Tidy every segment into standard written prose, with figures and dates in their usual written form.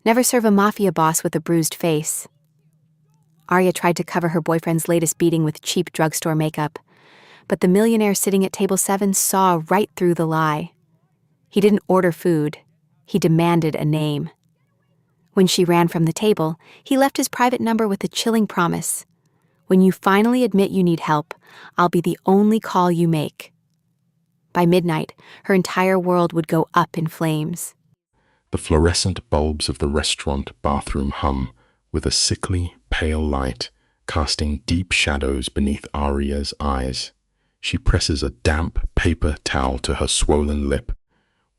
Never serve a Mafia boss with a bruised face. Arya tried to cover her boyfriend's latest beating with cheap drugstore makeup, but the millionaire sitting at table 7 saw right through the lie. He didn't order food. He demanded a name. When she ran from the table, he left his private number with a chilling promise. When you finally admit you need help, I'll be the only call you make. By midnight, her entire world would go up in flames. The fluorescent bulbs of the restaurant bathroom hum with a sickly, pale light, casting deep shadows beneath Arya's eyes. She presses a damp paper towel to her swollen lip,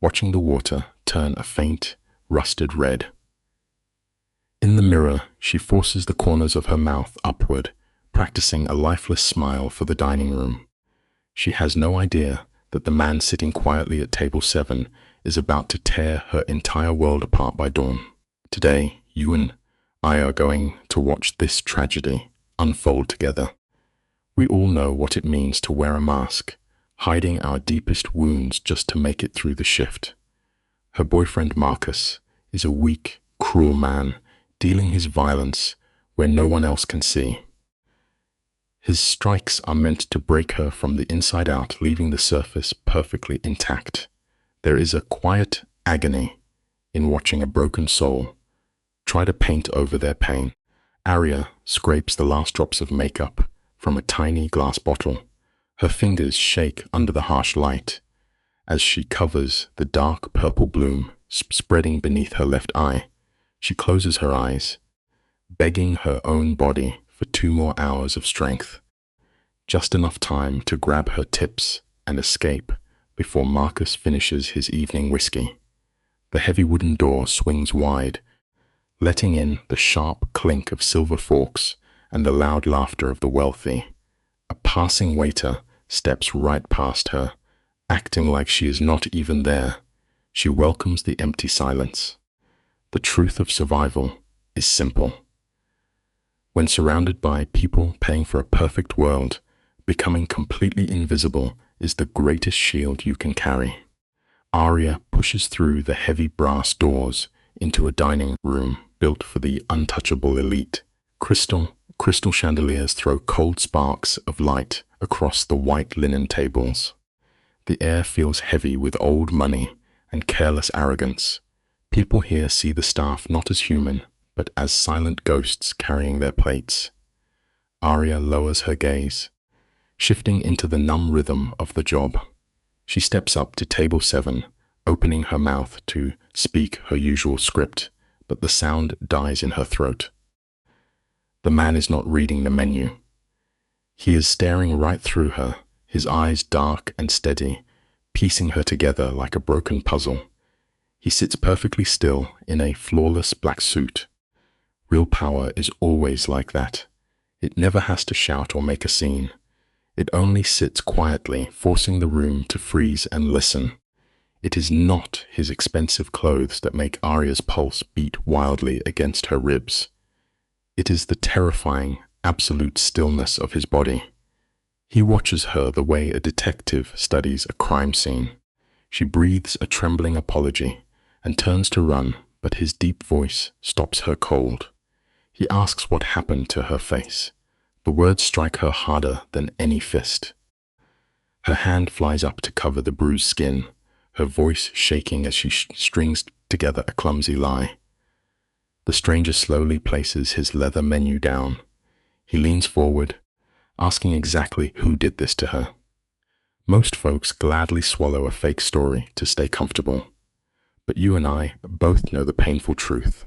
watching the water turn a faint, rusted red. In the mirror, she forces the corners of her mouth upward, practicing a lifeless smile for the dining room. She has no idea that the man sitting quietly at table 7 is about to tear her entire world apart by dawn. Today, you and I are going to watch this tragedy unfold together. We all know what it means to wear a mask, hiding our deepest wounds just to make it through the shift. Her boyfriend Marcus is a weak, cruel man, dealing his violence where no one else can see. His strikes are meant to break her from the inside out, leaving the surface perfectly intact. There is a quiet agony in watching a broken soul try to paint over their pain. Arya scrapes the last drops of makeup from a tiny glass bottle. Her fingers shake under the harsh light as she covers the dark purple bloom spreading beneath her left eye. She closes her eyes, begging her own body for 2 more hours of strength. Just enough time to grab her tips and escape before Marcus finishes his evening whiskey. The heavy wooden door swings wide, letting in the sharp clink of silver forks and the loud laughter of the wealthy. A passing waiter steps right past her, acting like she is not even there. She welcomes the empty silence. The truth of survival is simple. When surrounded by people paying for a perfect world, becoming completely invisible is the greatest shield you can carry. Arya pushes through the heavy brass doors into a dining room built for the untouchable elite. Crystal chandeliers throw cold sparks of light across the white linen tables. The air feels heavy with old money and careless arrogance. People here see the staff not as human, but as silent ghosts carrying their plates. Arya lowers her gaze, shifting into the numb rhythm of the job. She steps up to table 7, opening her mouth to speak her usual script, but the sound dies in her throat. The man is not reading the menu. He is staring right through her, his eyes dark and steady, piecing her together like a broken puzzle. He sits perfectly still in a flawless black suit. Real power is always like that. It never has to shout or make a scene. It only sits quietly, forcing the room to freeze and listen. It is not his expensive clothes that make Arya's pulse beat wildly against her ribs. It is the terrifying, absolute stillness of his body. He watches her the way a detective studies a crime scene. She breathes a trembling apology and turns to run, but his deep voice stops her cold. He asks what happened to her face. The words strike her harder than any fist. Her hand flies up to cover the bruised skin, her voice shaking as she strings together a clumsy lie. The stranger slowly places his leather menu down. He leans forward, asking exactly who did this to her. Most folks gladly swallow a fake story to stay comfortable. But you and I both know the painful truth.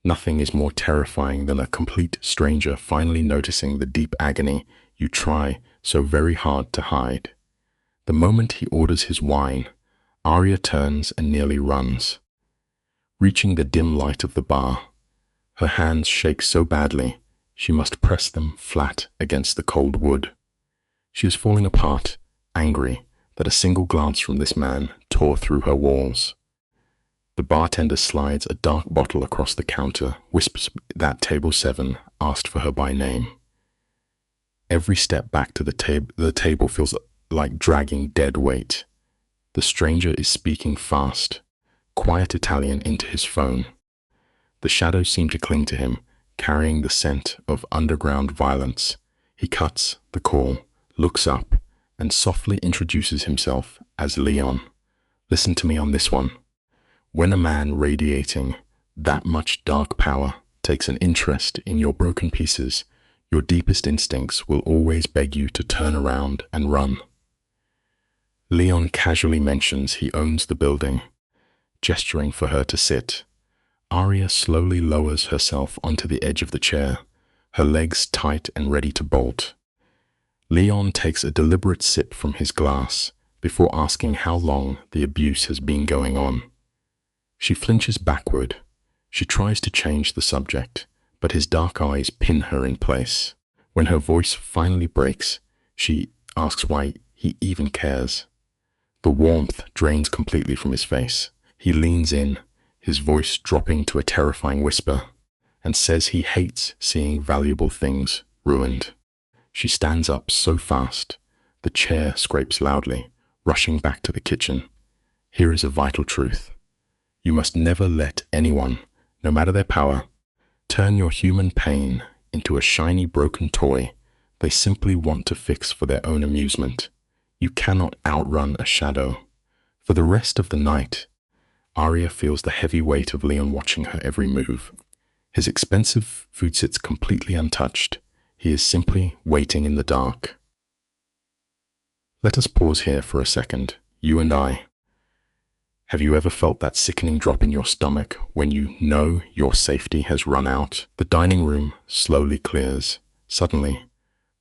Nothing is more terrifying than a complete stranger finally noticing the deep agony you try so very hard to hide. The moment he orders his wine, Arya turns and nearly runs. Reaching the dim light of the bar, her hands shake so badly she must press them flat against the cold wood. She is falling apart, angry that a single glance from this man tore through her walls. The bartender slides a dark bottle across the counter, whispers that table 7 asked for her by name. Every step back to the table feels like dragging dead weight. The stranger is speaking fast, quiet Italian into his phone. The shadows seem to cling to him, carrying the scent of underground violence. He cuts the call, looks up, and softly introduces himself as Leon. Listen to me on this one. When a man radiating that much dark power takes an interest in your broken pieces, your deepest instincts will always beg you to turn around and run. Leon casually mentions he owns the building, gesturing for her to sit. Arya slowly lowers herself onto the edge of the chair, her legs tight and ready to bolt. Leon takes a deliberate sip from his glass before asking how long the abuse has been going on. She flinches backward. She tries to change the subject, but his dark eyes pin her in place. When her voice finally breaks, she asks why he even cares. The warmth drains completely from his face. He leans in, his voice dropping to a terrifying whisper, and says he hates seeing valuable things ruined. She stands up so fast, the chair scrapes loudly, rushing back to the kitchen. Here is a vital truth. You must never let anyone, no matter their power, turn your human pain into a shiny broken toy they simply want to fix for their own amusement. You cannot outrun a shadow. For the rest of the night, Arya feels the heavy weight of Leon watching her every move. His expensive food sits completely untouched. He is simply waiting in the dark. Let us pause here for a second, you and I. Have you ever felt that sickening drop in your stomach when you know your safety has run out? The dining room slowly clears. Suddenly,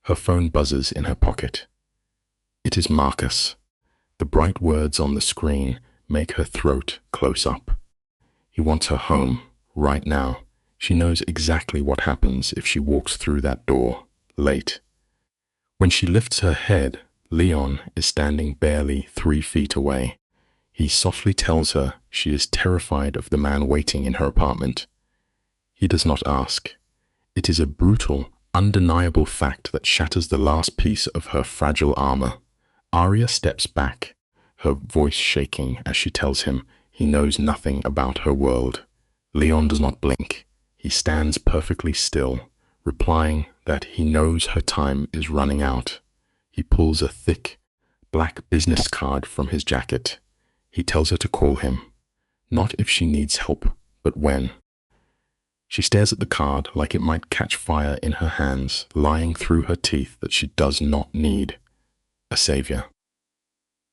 her phone buzzes in her pocket. It is Marcus. The bright words on the screen make her throat close up. He wants her home, right now. She knows exactly what happens if she walks through that door, late. When she lifts her head, Leon is standing barely 3 feet away. He softly tells her she is terrified of the man waiting in her apartment. He does not ask. It is a brutal, undeniable fact that shatters the last piece of her fragile armor. Arya steps back, her voice shaking as she tells him he knows nothing about her world. Leon does not blink. He stands perfectly still, replying that he knows her time is running out. He pulls a thick, black business card from his jacket. He tells her to call him, not if she needs help, but when. She stares at the card like it might catch fire in her hands, lying through her teeth that she does not need a savior.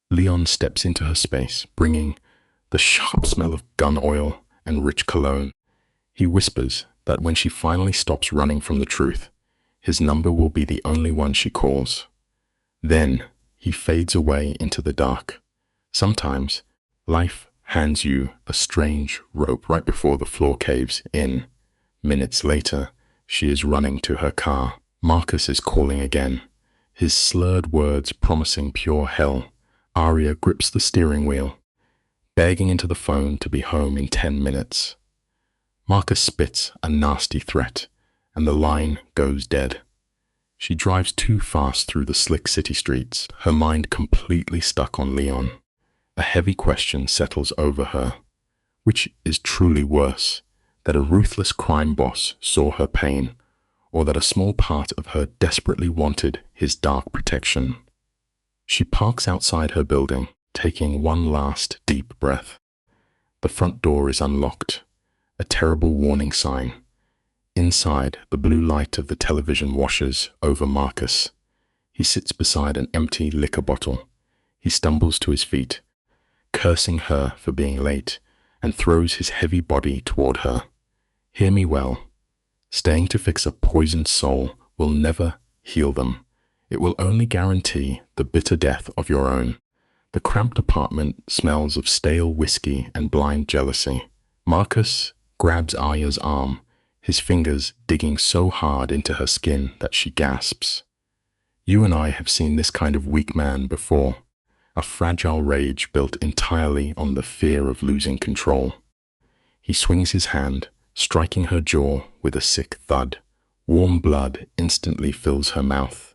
Leon steps into her space, bringing the sharp smell of gun oil and rich cologne. He whispers that when she finally stops running from the truth, his number will be the only one she calls. Then he fades away into the dark. Sometimes life hands you a strange rope right before the floor caves in. Minutes later, she is running to her car. Marcus is calling again, his slurred words promising pure hell. Arya grips the steering wheel, begging into the phone to be home in 10 minutes. Marcus spits a nasty threat, and the line goes dead. She drives too fast through the slick city streets, her mind completely stuck on Leon. A heavy question settles over her. Which is truly worse, that a ruthless crime boss saw her pain, or that a small part of her desperately wanted his dark protection? She parks outside her building, taking one last deep breath. The front door is unlocked, a terrible warning sign. Inside, the blue light of the television washes over Marcus. He sits beside an empty liquor bottle. He stumbles to his feet, cursing her for being late, and throws his heavy body toward her. Hear me well. Staying to fix a poisoned soul will never heal them. It will only guarantee the bitter death of your own. The cramped apartment smells of stale whiskey and blind jealousy. Marcus grabs Arya's arm, his fingers digging so hard into her skin that she gasps. You and I have seen this kind of weak man before, a fragile rage built entirely on the fear of losing control. He swings his hand, striking her jaw with a sick thud. Warm blood instantly fills her mouth.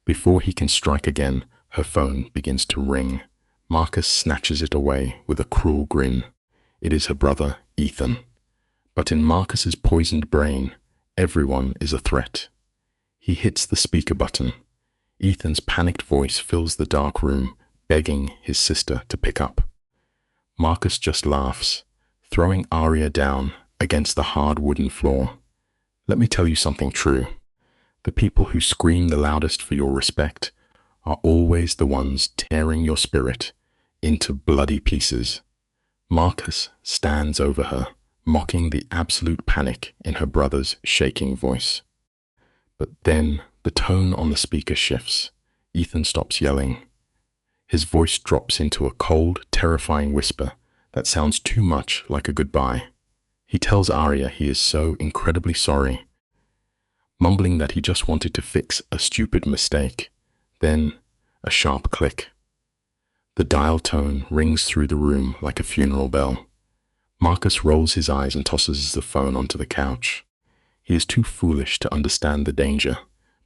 Before he can strike again, her phone begins to ring. Marcus snatches it away with a cruel grin. It is her brother, Ethan. But in Marcus's poisoned brain, everyone is a threat. He hits the speaker button. Ethan's panicked voice fills the dark room, begging his sister to pick up. Marcus just laughs, throwing Arya down against the hard wooden floor. Let me tell you something true. The people who scream the loudest for your respect are always the ones tearing your spirit into bloody pieces. Marcus stands over her, mocking the absolute panic in her brother's shaking voice. But then the tone on the speaker shifts. Ethan stops yelling. His voice drops into a cold, terrifying whisper that sounds too much like a goodbye. He tells Arya he is so incredibly sorry, mumbling that he just wanted to fix a stupid mistake. Then, a sharp click. The dial tone rings through the room like a funeral bell. Marcus rolls his eyes and tosses the phone onto the couch. He is too foolish to understand the danger,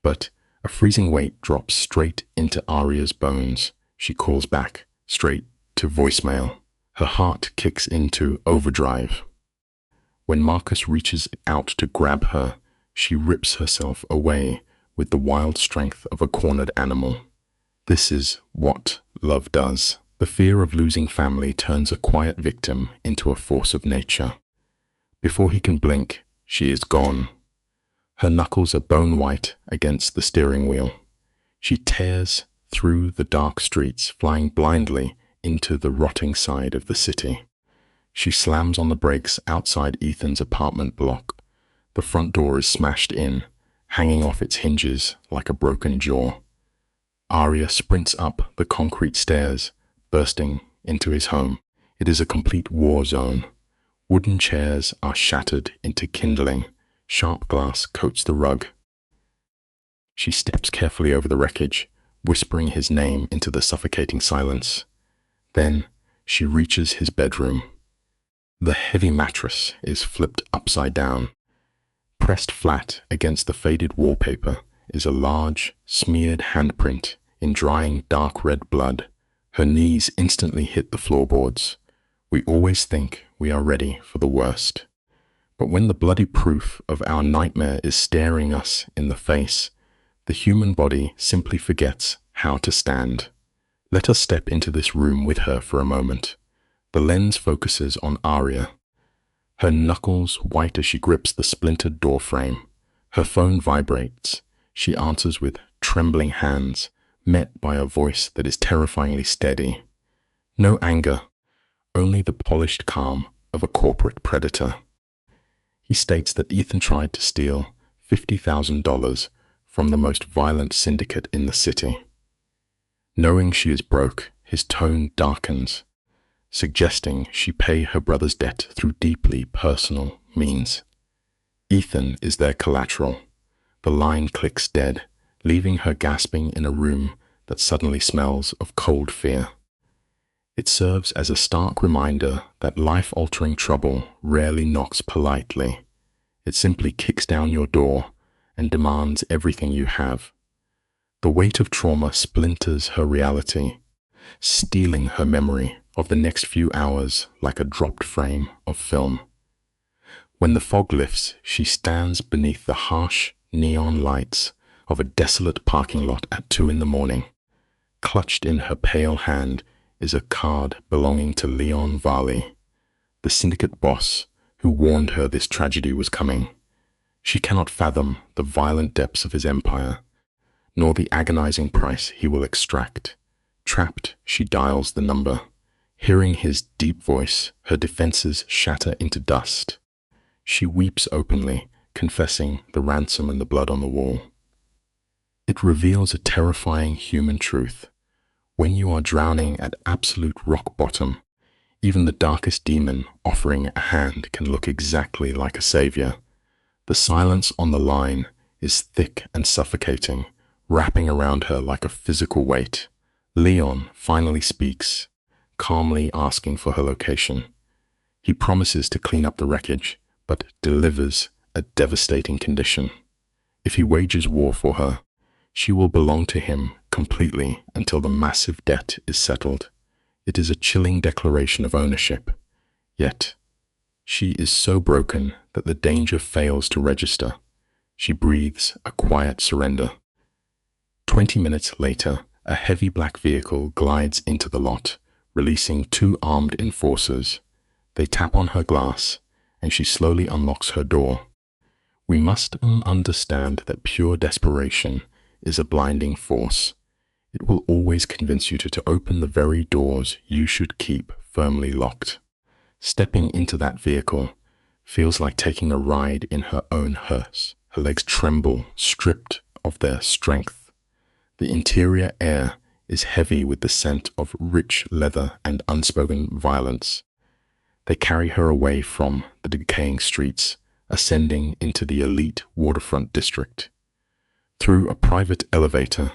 but a freezing weight drops straight into Arya's bones. She calls back, straight to voicemail. Her heart kicks into overdrive. When Marcus reaches out to grab her, she rips herself away with the wild strength of a cornered animal. This is what love does. The fear of losing family turns a quiet victim into a force of nature. Before he can blink, she is gone. Her knuckles are bone white against the steering wheel. She tears through the dark streets, flying blindly into the rotting side of the city. She slams on the brakes outside Ethan's apartment block. The front door is smashed in, hanging off its hinges like a broken jaw. Arya sprints up the concrete stairs, bursting into his home. It is a complete war zone. Wooden chairs are shattered into kindling. Sharp glass coats the rug. She steps carefully over the wreckage, whispering his name into the suffocating silence. Then she reaches his bedroom. The heavy mattress is flipped upside down. Pressed flat against the faded wallpaper is a large, smeared handprint in drying dark red blood. Her knees instantly hit the floorboards. We always think we are ready for the worst. But when the bloody proof of our nightmare is staring us in the face, the human body simply forgets how to stand. Let us step into this room with her for a moment. The lens focuses on Arya. Her knuckles white as she grips the splintered door frame. Her phone vibrates. She answers with trembling hands, met by a voice that is terrifyingly steady. No anger, only the polished calm of a corporate predator. He states that Ethan tried to steal $50,000 from the most violent syndicate in the city. Knowing she is broke, his tone darkens, suggesting she pay her brother's debt through deeply personal means. Ethan is their collateral. The line clicks dead, leaving her gasping in a room that suddenly smells of cold fear. It serves as a stark reminder that life-altering trouble rarely knocks politely. It simply kicks down your door and demands everything you have. The weight of trauma splinters her reality, stealing her memory of the next few hours like a dropped frame of film. When the fog lifts, she stands beneath the harsh neon lights of a desolate parking lot at 2 a.m. Clutched in her pale hand is a card belonging to Leon Varley, the syndicate boss who warned her this tragedy was coming. She cannot fathom the violent depths of his empire, nor the agonizing price he will extract. Trapped, she dials the number. Hearing his deep voice, her defenses shatter into dust. She weeps openly, confessing the ransom and the blood on the wall. It reveals a terrifying human truth. When you are drowning at absolute rock bottom, even the darkest demon offering a hand can look exactly like a savior. The silence on the line is thick and suffocating, wrapping around her like a physical weight. Leon finally speaks, calmly asking for her location. He promises to clean up the wreckage, but delivers a devastating condition. If he wages war for her, she will belong to him completely until the massive debt is settled. It is a chilling declaration of ownership. Yet, She is so broken that the danger fails to register. She breathes a quiet surrender. 20 minutes later, a heavy black vehicle glides into the lot, releasing 2 armed enforcers. They tap on her glass, and she slowly unlocks her door. We must understand that pure desperation is a blinding force. It will always convince you to open the very doors you should keep firmly locked. Stepping into that vehicle feels like taking a ride in her own hearse. Her legs tremble, stripped of their strength. The interior air is heavy with the scent of rich leather and unspoken violence. They carry her away from the decaying streets, ascending into the elite waterfront district. Through a private elevator,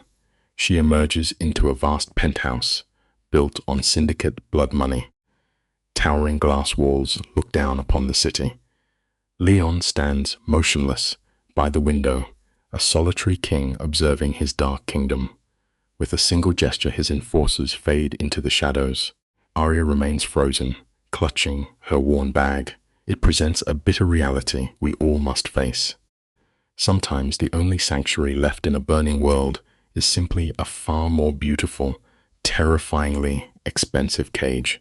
she emerges into a vast penthouse built on syndicate blood money. Towering glass walls look down upon the city. Leon stands motionless by the window, a solitary king observing his dark kingdom. With a single gesture, his enforcers fade into the shadows. Arya remains frozen, clutching her worn bag. It presents a bitter reality we all must face. Sometimes the only sanctuary left in a burning world is simply a far more beautiful, terrifyingly expensive cage.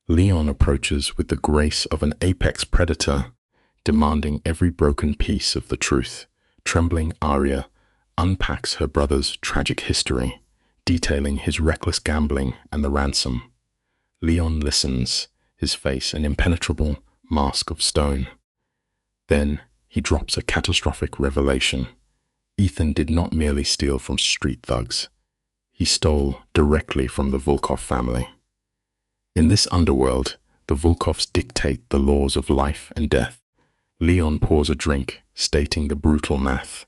Leon approaches with the grace of an apex predator, demanding every broken piece of the truth. Trembling Arya unpacks her brother's tragic history, detailing his reckless gambling and the ransom. Leon listens, his face an impenetrable mask of stone. Then he drops a catastrophic revelation. Ethan did not merely steal from street thugs. He stole directly from the Volkov family. In this underworld, the Volkovs dictate the laws of life and death. Leon pours a drink, stating the brutal math.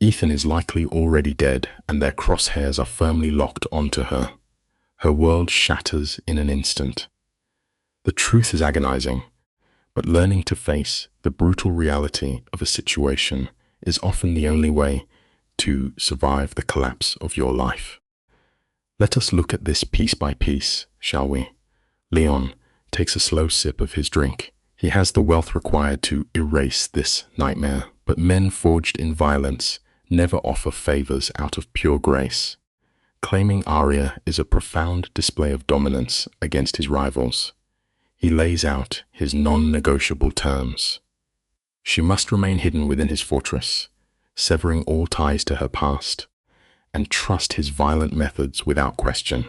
Ethan is likely already dead, and their crosshairs are firmly locked onto her. Her world shatters in an instant. The truth is agonizing, but learning to face the brutal reality of a situation is often the only way to survive the collapse of your life. Let us look at this piece by piece, shall we? Leon takes a slow sip of his drink. He has the wealth required to erase this nightmare, but men forged in violence never offer favors out of pure grace. Claiming Arya is a profound display of dominance against his rivals. He lays out his non-negotiable terms. She must remain hidden within his fortress, severing all ties to her past, and trust his violent methods without question.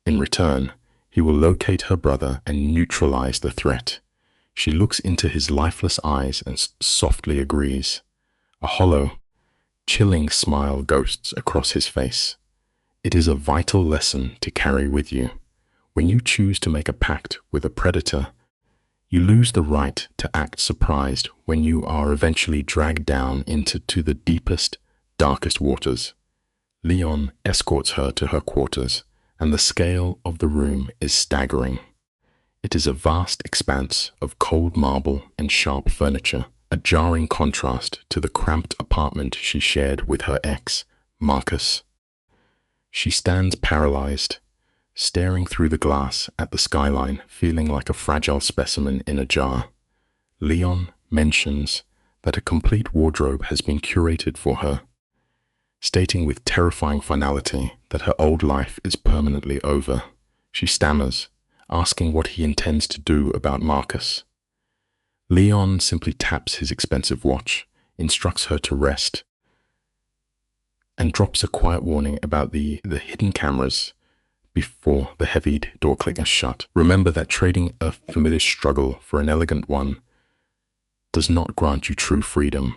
In return, he will locate her brother and neutralize the threat. She looks into his lifeless eyes and softly agrees. A hollow, chilling smile ghosts across his face. It is a vital lesson to carry with you. When you choose to make a pact with a predator, you lose the right to act surprised when you are eventually dragged down into the deepest, darkest waters. Leon escorts her to her quarters, and the scale of the room is staggering. It is a vast expanse of cold marble and sharp furniture, a jarring contrast to the cramped apartment she shared with her ex, Marcus. She stands paralyzed, staring through the glass at the skyline, feeling like a fragile specimen in a jar. Leon mentions that a complete wardrobe has been curated for her, stating with terrifying finality that her old life is permanently over. She stammers, asking what he intends to do about Marcus. Leon simply taps his expensive watch, instructs her to rest, and drops a quiet warning about the hidden cameras before the heavy door clicks shut. Remember that trading a familiar struggle for an elegant one does not grant you true freedom.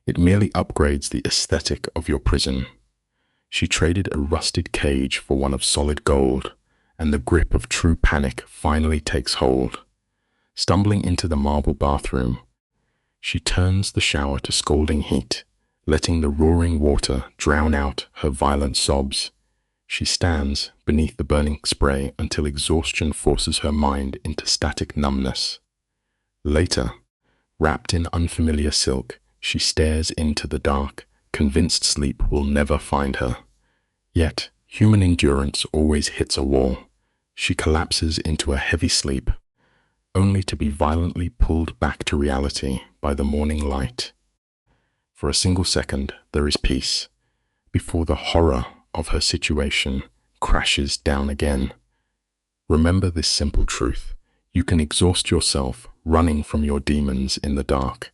It merely upgrades the aesthetic of your prison. She traded a rusted cage for one of solid gold, and the grip of true panic finally takes hold. Stumbling into the marble bathroom, she turns the shower to scalding heat, letting the roaring water drown out her violent sobs. She stands beneath the burning spray until exhaustion forces her mind into static numbness. Later, wrapped in unfamiliar silk, she stares into the dark, convinced sleep will never find her. Yet, human endurance always hits a wall. She collapses into a heavy sleep, only to be violently pulled back to reality by the morning light. For a single second, there is peace, before the horror of her situation crashes down again. Remember this simple truth. You can exhaust yourself running from your demons in the dark,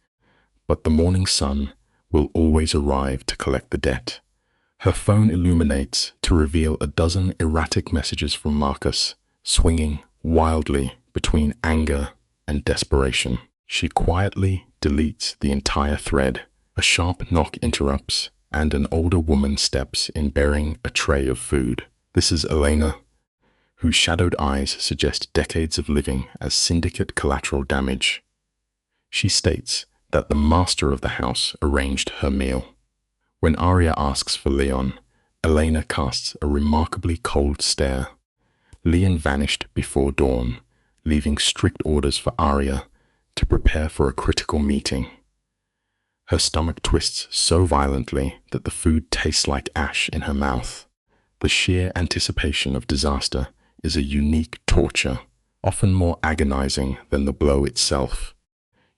but the morning sun will always arrive to collect the debt. Her phone illuminates to reveal a dozen erratic messages from Marcus, swinging wildly between anger and desperation. She quietly deletes the entire thread. A sharp knock interrupts, and an older woman steps in bearing a tray of food. This is Elena, whose shadowed eyes suggest decades of living as syndicate collateral damage. She states that the master of the house arranged her meal. When Arya asks for Leon, Elena casts a remarkably cold stare. Leon vanished before dawn, leaving strict orders for Arya to prepare for a critical meeting. Her stomach twists so violently that the food tastes like ash in her mouth. The sheer anticipation of disaster is a unique torture, often more agonizing than the blow itself.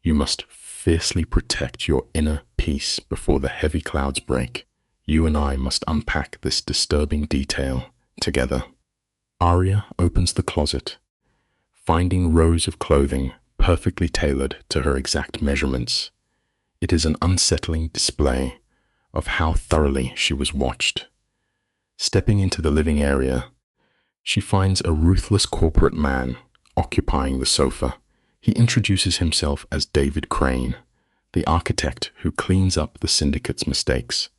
You must fiercely protect your inner peace before the heavy clouds break. You and I must unpack this disturbing detail together. Arya opens the closet, finding rows of clothing perfectly tailored to her exact measurements. It is an unsettling display of how thoroughly she was watched. Stepping into the living area, she finds a ruthless corporate man occupying the sofa. He introduces himself as David Crane, the architect who cleans up the syndicate's mistakes.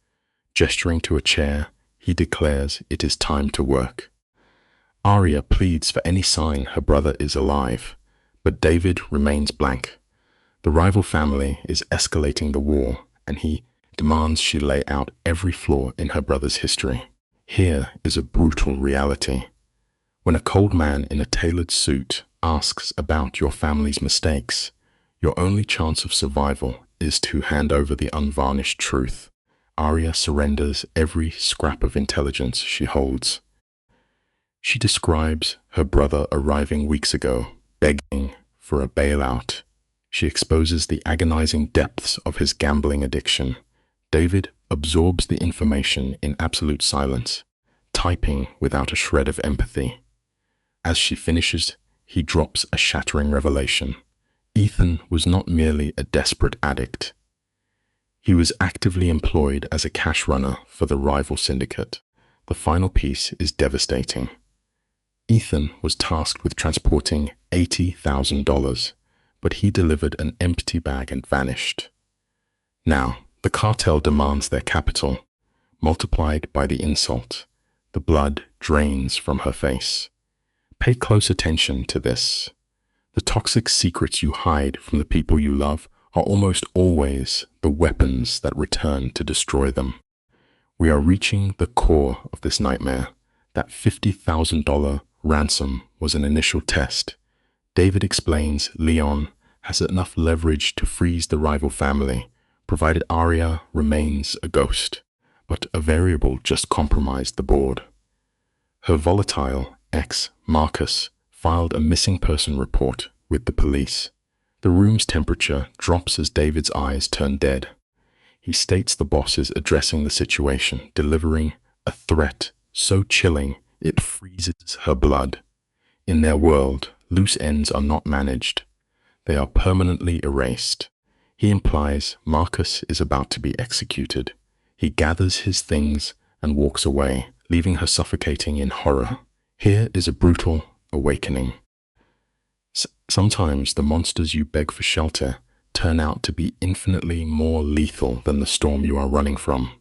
Gesturing to a chair, he declares it is time to work. Arya pleads for any sign her brother is alive, but David remains blank. The rival family is escalating the war, and he demands she lay out every flaw in her brother's history. Here is a brutal reality. When a cold man in a tailored suit asks about your family's mistakes, your only chance of survival is to hand over the unvarnished truth. Arya surrenders every scrap of intelligence she holds. She describes her brother arriving weeks ago, begging for a bailout. She exposes the agonizing depths of his gambling addiction. David absorbs the information in absolute silence, typing without a shred of empathy. As she finishes, he drops a shattering revelation. Ethan was not merely a desperate addict. He was actively employed as a cash runner for the rival syndicate. The final piece is devastating. Ethan was tasked with transporting $80,000, but he delivered an empty bag and vanished. Now, the cartel demands their capital, multiplied by the insult. The blood drains from her face. Pay close attention to this. The toxic secrets you hide from the people you love are almost always the weapons that return to destroy them. We are reaching the core of this nightmare. That $50,000 ransom was an initial test. David explains Leon has enough leverage to freeze the rival family, provided Arya remains a ghost. But a variable just compromised the board. Her volatile ex, Marcus, filed a missing person report with the police. The room's temperature drops as David's eyes turn dead. He states the boss is addressing the situation, delivering a threat so chilling it freezes her blood. In their world, loose ends are not managed. They are permanently erased. He implies Marcus is about to be executed. He gathers his things and walks away, leaving her suffocating in horror. Here is a brutal awakening. Sometimes the monsters you beg for shelter turn out to be infinitely more lethal than the storm you are running from.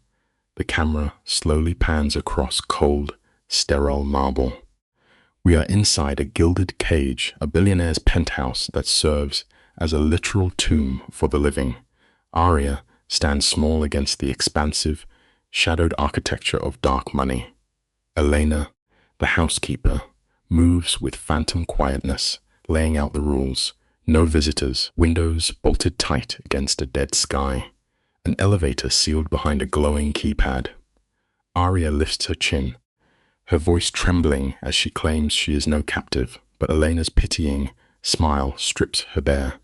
The camera slowly pans across cold, sterile marble. We are inside a gilded cage, a billionaire's penthouse that serves as a literal tomb for the living. Arya stands small against the expansive, shadowed architecture of dark money. Elena, the housekeeper, moves with phantom quietness, laying out the rules. No visitors, windows bolted tight against a dead sky. An elevator sealed behind a glowing keypad. Arya lifts her chin, her voice trembling as she claims she is no captive, but Elena's pitying smile strips her bare.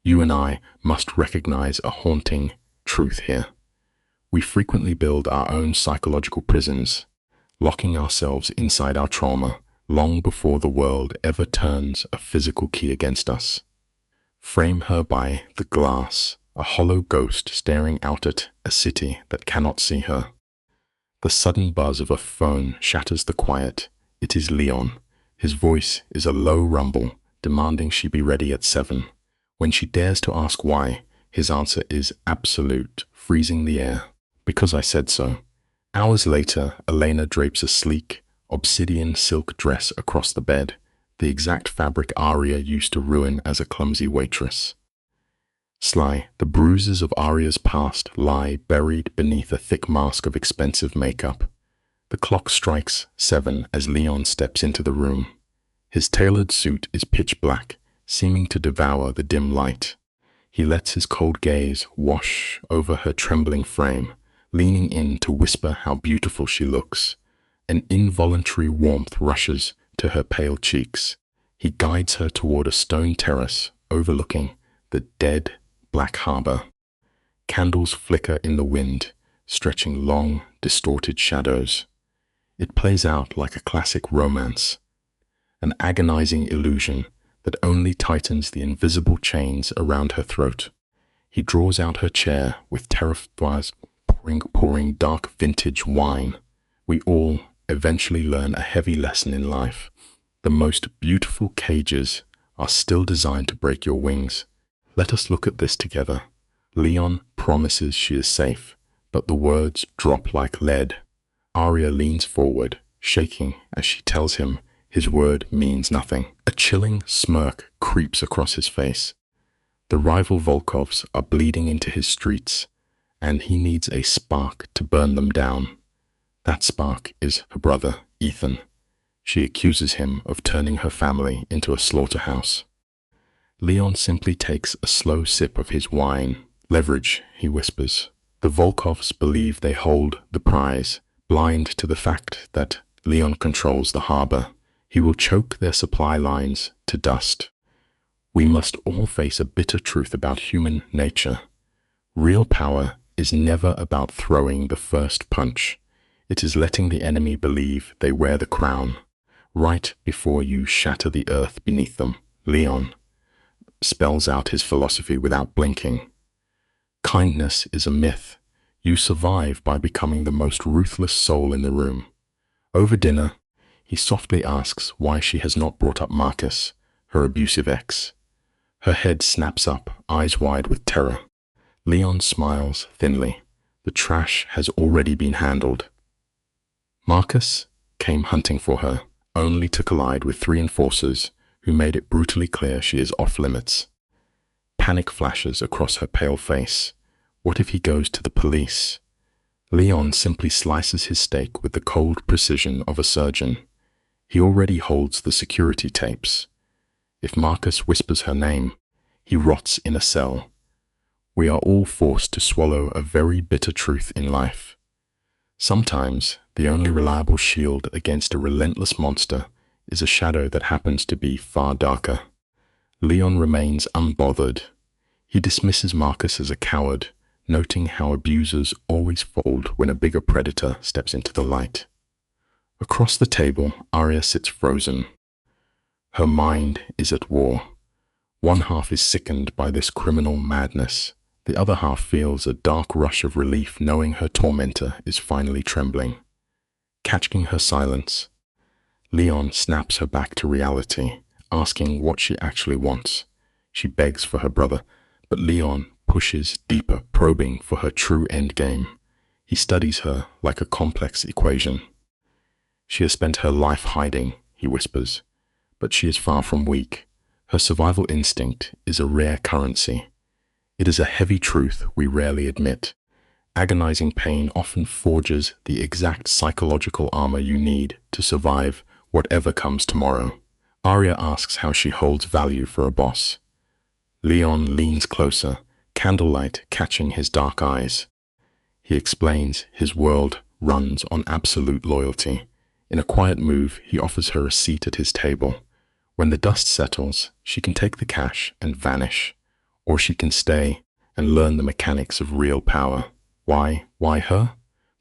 You and I must recognize a haunting truth here. We frequently build our own psychological prisons, locking ourselves inside our trauma long before the world ever turns a physical key against us. Frame her by the glass, a hollow ghost staring out at a city that cannot see her. The sudden buzz of a phone shatters the quiet. It is Leon. His voice is a low rumble, demanding she be ready at 7. When she dares to ask why, his answer is absolute, freezing the air. Because I said so. Hours later, Elena drapes a sleek, obsidian silk dress across the bed, the exact fabric Arya used to ruin as a clumsy waitress. Sly, the bruises of Arya's past lie buried beneath a thick mask of expensive makeup. The clock strikes 7 as Leon steps into the room. His tailored suit is pitch black, seeming to devour the dim light. He lets his cold gaze wash over her trembling frame, leaning in to whisper how beautiful she looks. An involuntary warmth rushes to her pale cheeks. He guides her toward a stone terrace overlooking the dead black harbor. Candles flicker in the wind, stretching long, distorted shadows. It plays out like a classic romance, an agonizing illusion that only tightens the invisible chains around her throat. He draws out her chair with terraformers pouring dark vintage wine. We all eventually learn a heavy lesson in life. The most beautiful cages are still designed to break your wings. Let us look at this together. Leon promises she is safe, but the words drop like lead. Arya leans forward, shaking as she tells him his word means nothing. A chilling smirk creeps across his face. The rival Volkovs are bleeding into his streets, and he needs a spark to burn them down. That spark is her brother, Ethan. She accuses him of turning her family into a slaughterhouse. Leon simply takes a slow sip of his wine. Leverage, he whispers. The Volkovs believe they hold the prize, blind to the fact that Leon controls the harbor. He will choke their supply lines to dust. We must all face a bitter truth about human nature. Real power is never about throwing the first punch. It is letting the enemy believe they wear the crown, right before you shatter the earth beneath them. Leon spells out his philosophy without blinking. Kindness is a myth. You survive by becoming the most ruthless soul in the room. Over dinner, he softly asks why she has not brought up Marcus, her abusive ex. Her head snaps up, eyes wide with terror. Leon smiles thinly. The trash has already been handled. Marcus came hunting for her, only to collide with 3 enforcers who made it brutally clear she is off limits. Panic flashes across her pale face. What if he goes to the police? Leon simply slices his steak with the cold precision of a surgeon. He already holds the security tapes. If Marcus whispers her name, he rots in a cell. We are all forced to swallow a very bitter truth in life. Sometimes, the only reliable shield against a relentless monster is a shadow that happens to be far darker. Leon remains unbothered. He dismisses Marcus as a coward, noting how abusers always fold when a bigger predator steps into the light. Across the table, Arya sits frozen. Her mind is at war. One half is sickened by this criminal madness. The other half feels a dark rush of relief knowing her tormentor is finally trembling. Catching her silence, Leon snaps her back to reality, asking what she actually wants. She begs for her brother, but Leon pushes deeper, probing for her true endgame. He studies her like a complex equation. She has spent her life hiding, he whispers, but she is far from weak. Her survival instinct is a rare currency. It is a heavy truth we rarely admit. Agonizing pain often forges the exact psychological armor you need to survive whatever comes tomorrow. Arya asks how she holds value for a boss. Leon leans closer, candlelight catching his dark eyes. He explains his world runs on absolute loyalty. In a quiet move, he offers her a seat at his table. When the dust settles, she can take the cash and vanish, or she can stay and learn the mechanics of real power. Why? Why her?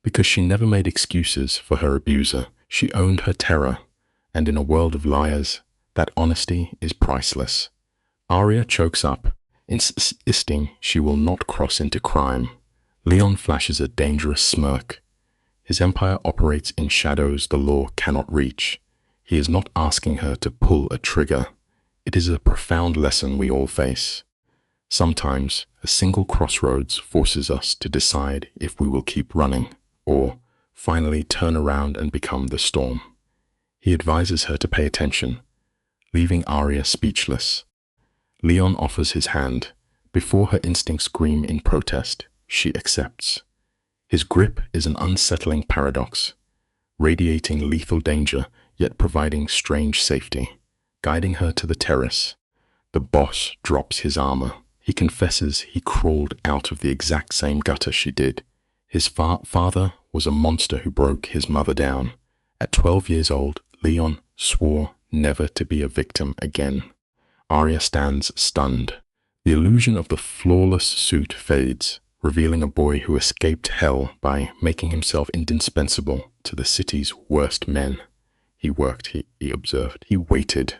Because she never made excuses for her abuser. She owned her terror, and in a world of liars, that honesty is priceless. Arya chokes up, insisting she will not cross into crime. Leon flashes a dangerous smirk. His empire operates in shadows the law cannot reach. He is not asking her to pull a trigger. It is a profound lesson we all face. Sometimes, a single crossroads forces us to decide if we will keep running, or finally turn around and become the storm. He advises her to pay attention, leaving Arya speechless. Leon offers his hand. Before her instincts scream in protest, she accepts. His grip is an unsettling paradox, radiating lethal danger, yet providing strange safety. Guiding her to the terrace, the boss drops his armor. He confesses he crawled out of the exact same gutter she did. His father was a monster who broke his mother down. At 12 years old, Leon swore never to be a victim again. Arya stands stunned. The illusion of the flawless suit fades, revealing a boy who escaped hell by making himself indispensable to the city's worst men. He worked, he observed, he waited.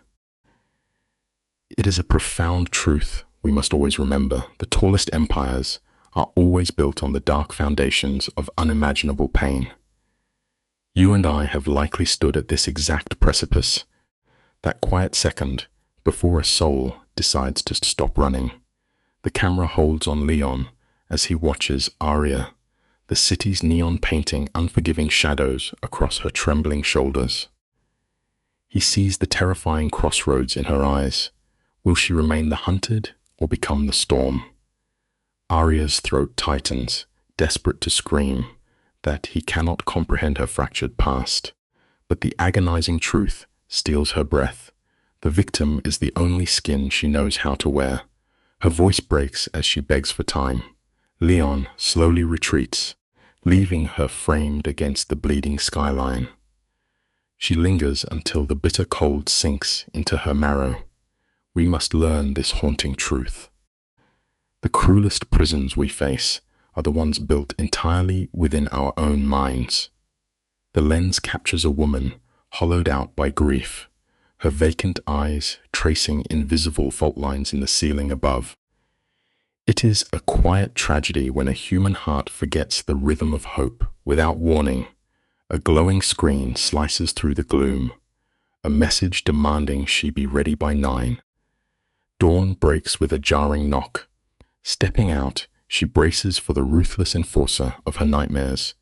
It is a profound truth we must always remember. The tallest empires are always built on the dark foundations of unimaginable pain. You and I have likely stood at this exact precipice, that quiet second before a soul decides to stop running. The camera holds on Leon as he watches Arya, the city's neon painting unforgiving shadows across her trembling shoulders. He sees the terrifying crossroads in her eyes. Will she remain the hunted or become the storm? Arya's throat tightens, desperate to scream that he cannot comprehend her fractured past. But the agonizing truth steals her breath. The victim is the only skin she knows how to wear. Her voice breaks as she begs for time. Leon slowly retreats, leaving her framed against the bleeding skyline. She lingers until the bitter cold sinks into her marrow. We must learn this haunting truth. The cruelest prisons we face are the ones built entirely within our own minds. The lens captures a woman hollowed out by grief, her vacant eyes tracing invisible fault lines in the ceiling above. It is a quiet tragedy when a human heart forgets the rhythm of hope. Without warning, a glowing screen slices through the gloom, a message demanding she be ready by 9. Dawn breaks with a jarring knock. Stepping out, she braces for the ruthless enforcer of her nightmares.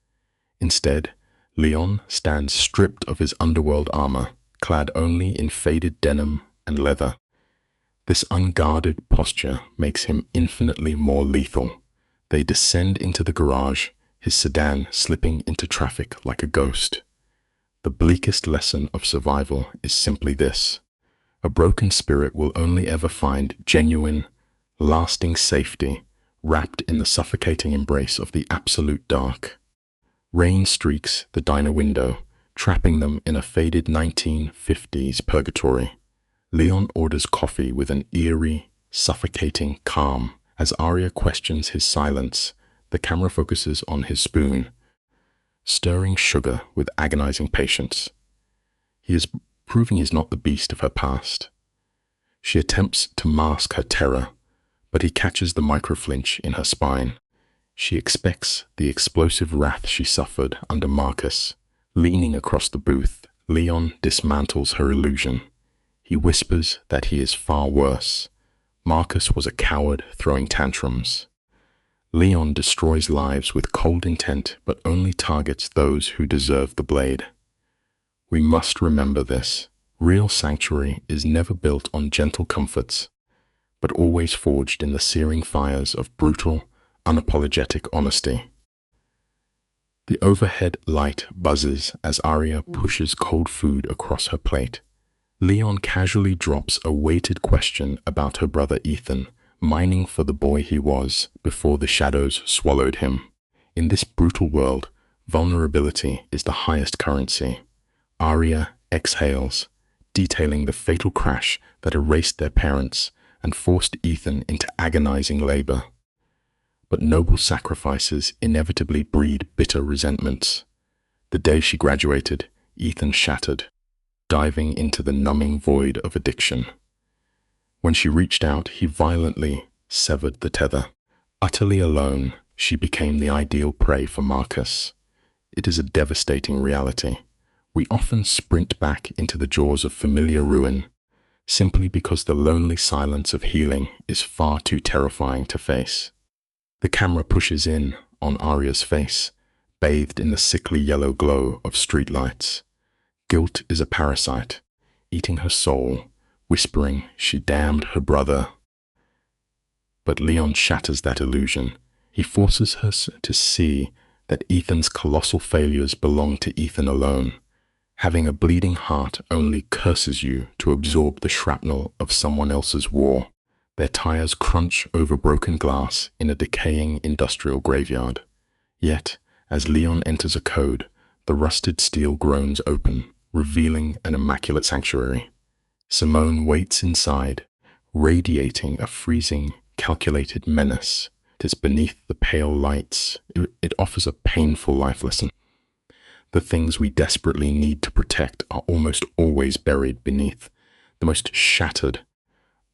Instead, Leon stands stripped of his underworld armor, clad only in faded denim and leather. This unguarded posture makes him infinitely more lethal. They descend into the garage, his sedan slipping into traffic like a ghost. The bleakest lesson of survival is simply this: a broken spirit will only ever find genuine, lasting safety wrapped in the suffocating embrace of the absolute dark. Rain streaks the diner window, trapping them in a faded 1950s purgatory. Leon orders coffee with an eerie, suffocating calm. As Arya questions his silence, the camera focuses on his spoon, stirring sugar with agonizing patience. He is proving he's not the beast of her past. She attempts to mask her terror, but he catches the microflinch in her spine. She expects the explosive wrath she suffered under Marcus. Leaning across the booth, Leon dismantles her illusion. He whispers that he is far worse. Marcus was a coward throwing tantrums. Leon destroys lives with cold intent, but only targets those who deserve the blade. We must remember this. Real sanctuary is never built on gentle comforts, but always forged in the searing fires of brutal, unapologetic honesty. The overhead light buzzes as Arya pushes cold food across her plate. Leon casually drops a weighted question about her brother Ethan, mining for the boy he was before the shadows swallowed him. In this brutal world, vulnerability is the highest currency. Arya exhales, detailing the fatal crash that erased their parents and forced Ethan into agonizing labor. But noble sacrifices inevitably breed bitter resentments. The day she graduated, Ethan shattered, diving into the numbing void of addiction. When she reached out, he violently severed the tether. Utterly alone, she became the ideal prey for Marcus. It is a devastating reality. We often sprint back into the jaws of familiar ruin, simply because the lonely silence of healing is far too terrifying to face. The camera pushes in on Arya's face, bathed in the sickly yellow glow of streetlights. Guilt is a parasite, eating her soul, whispering she damned her brother. But Leon shatters that illusion. He forces her to see that Ethan's colossal failures belong to Ethan alone. Having a bleeding heart only curses you to absorb the shrapnel of someone else's war. Their tires crunch over broken glass in a decaying industrial graveyard. Yet, as Leon enters a code, the rusted steel groans open, revealing an immaculate sanctuary. Simone waits inside, radiating a freezing, calculated menace. It is beneath the pale lights. It offers a painful life lesson. The things we desperately need to protect are almost always buried beneath the most shattered,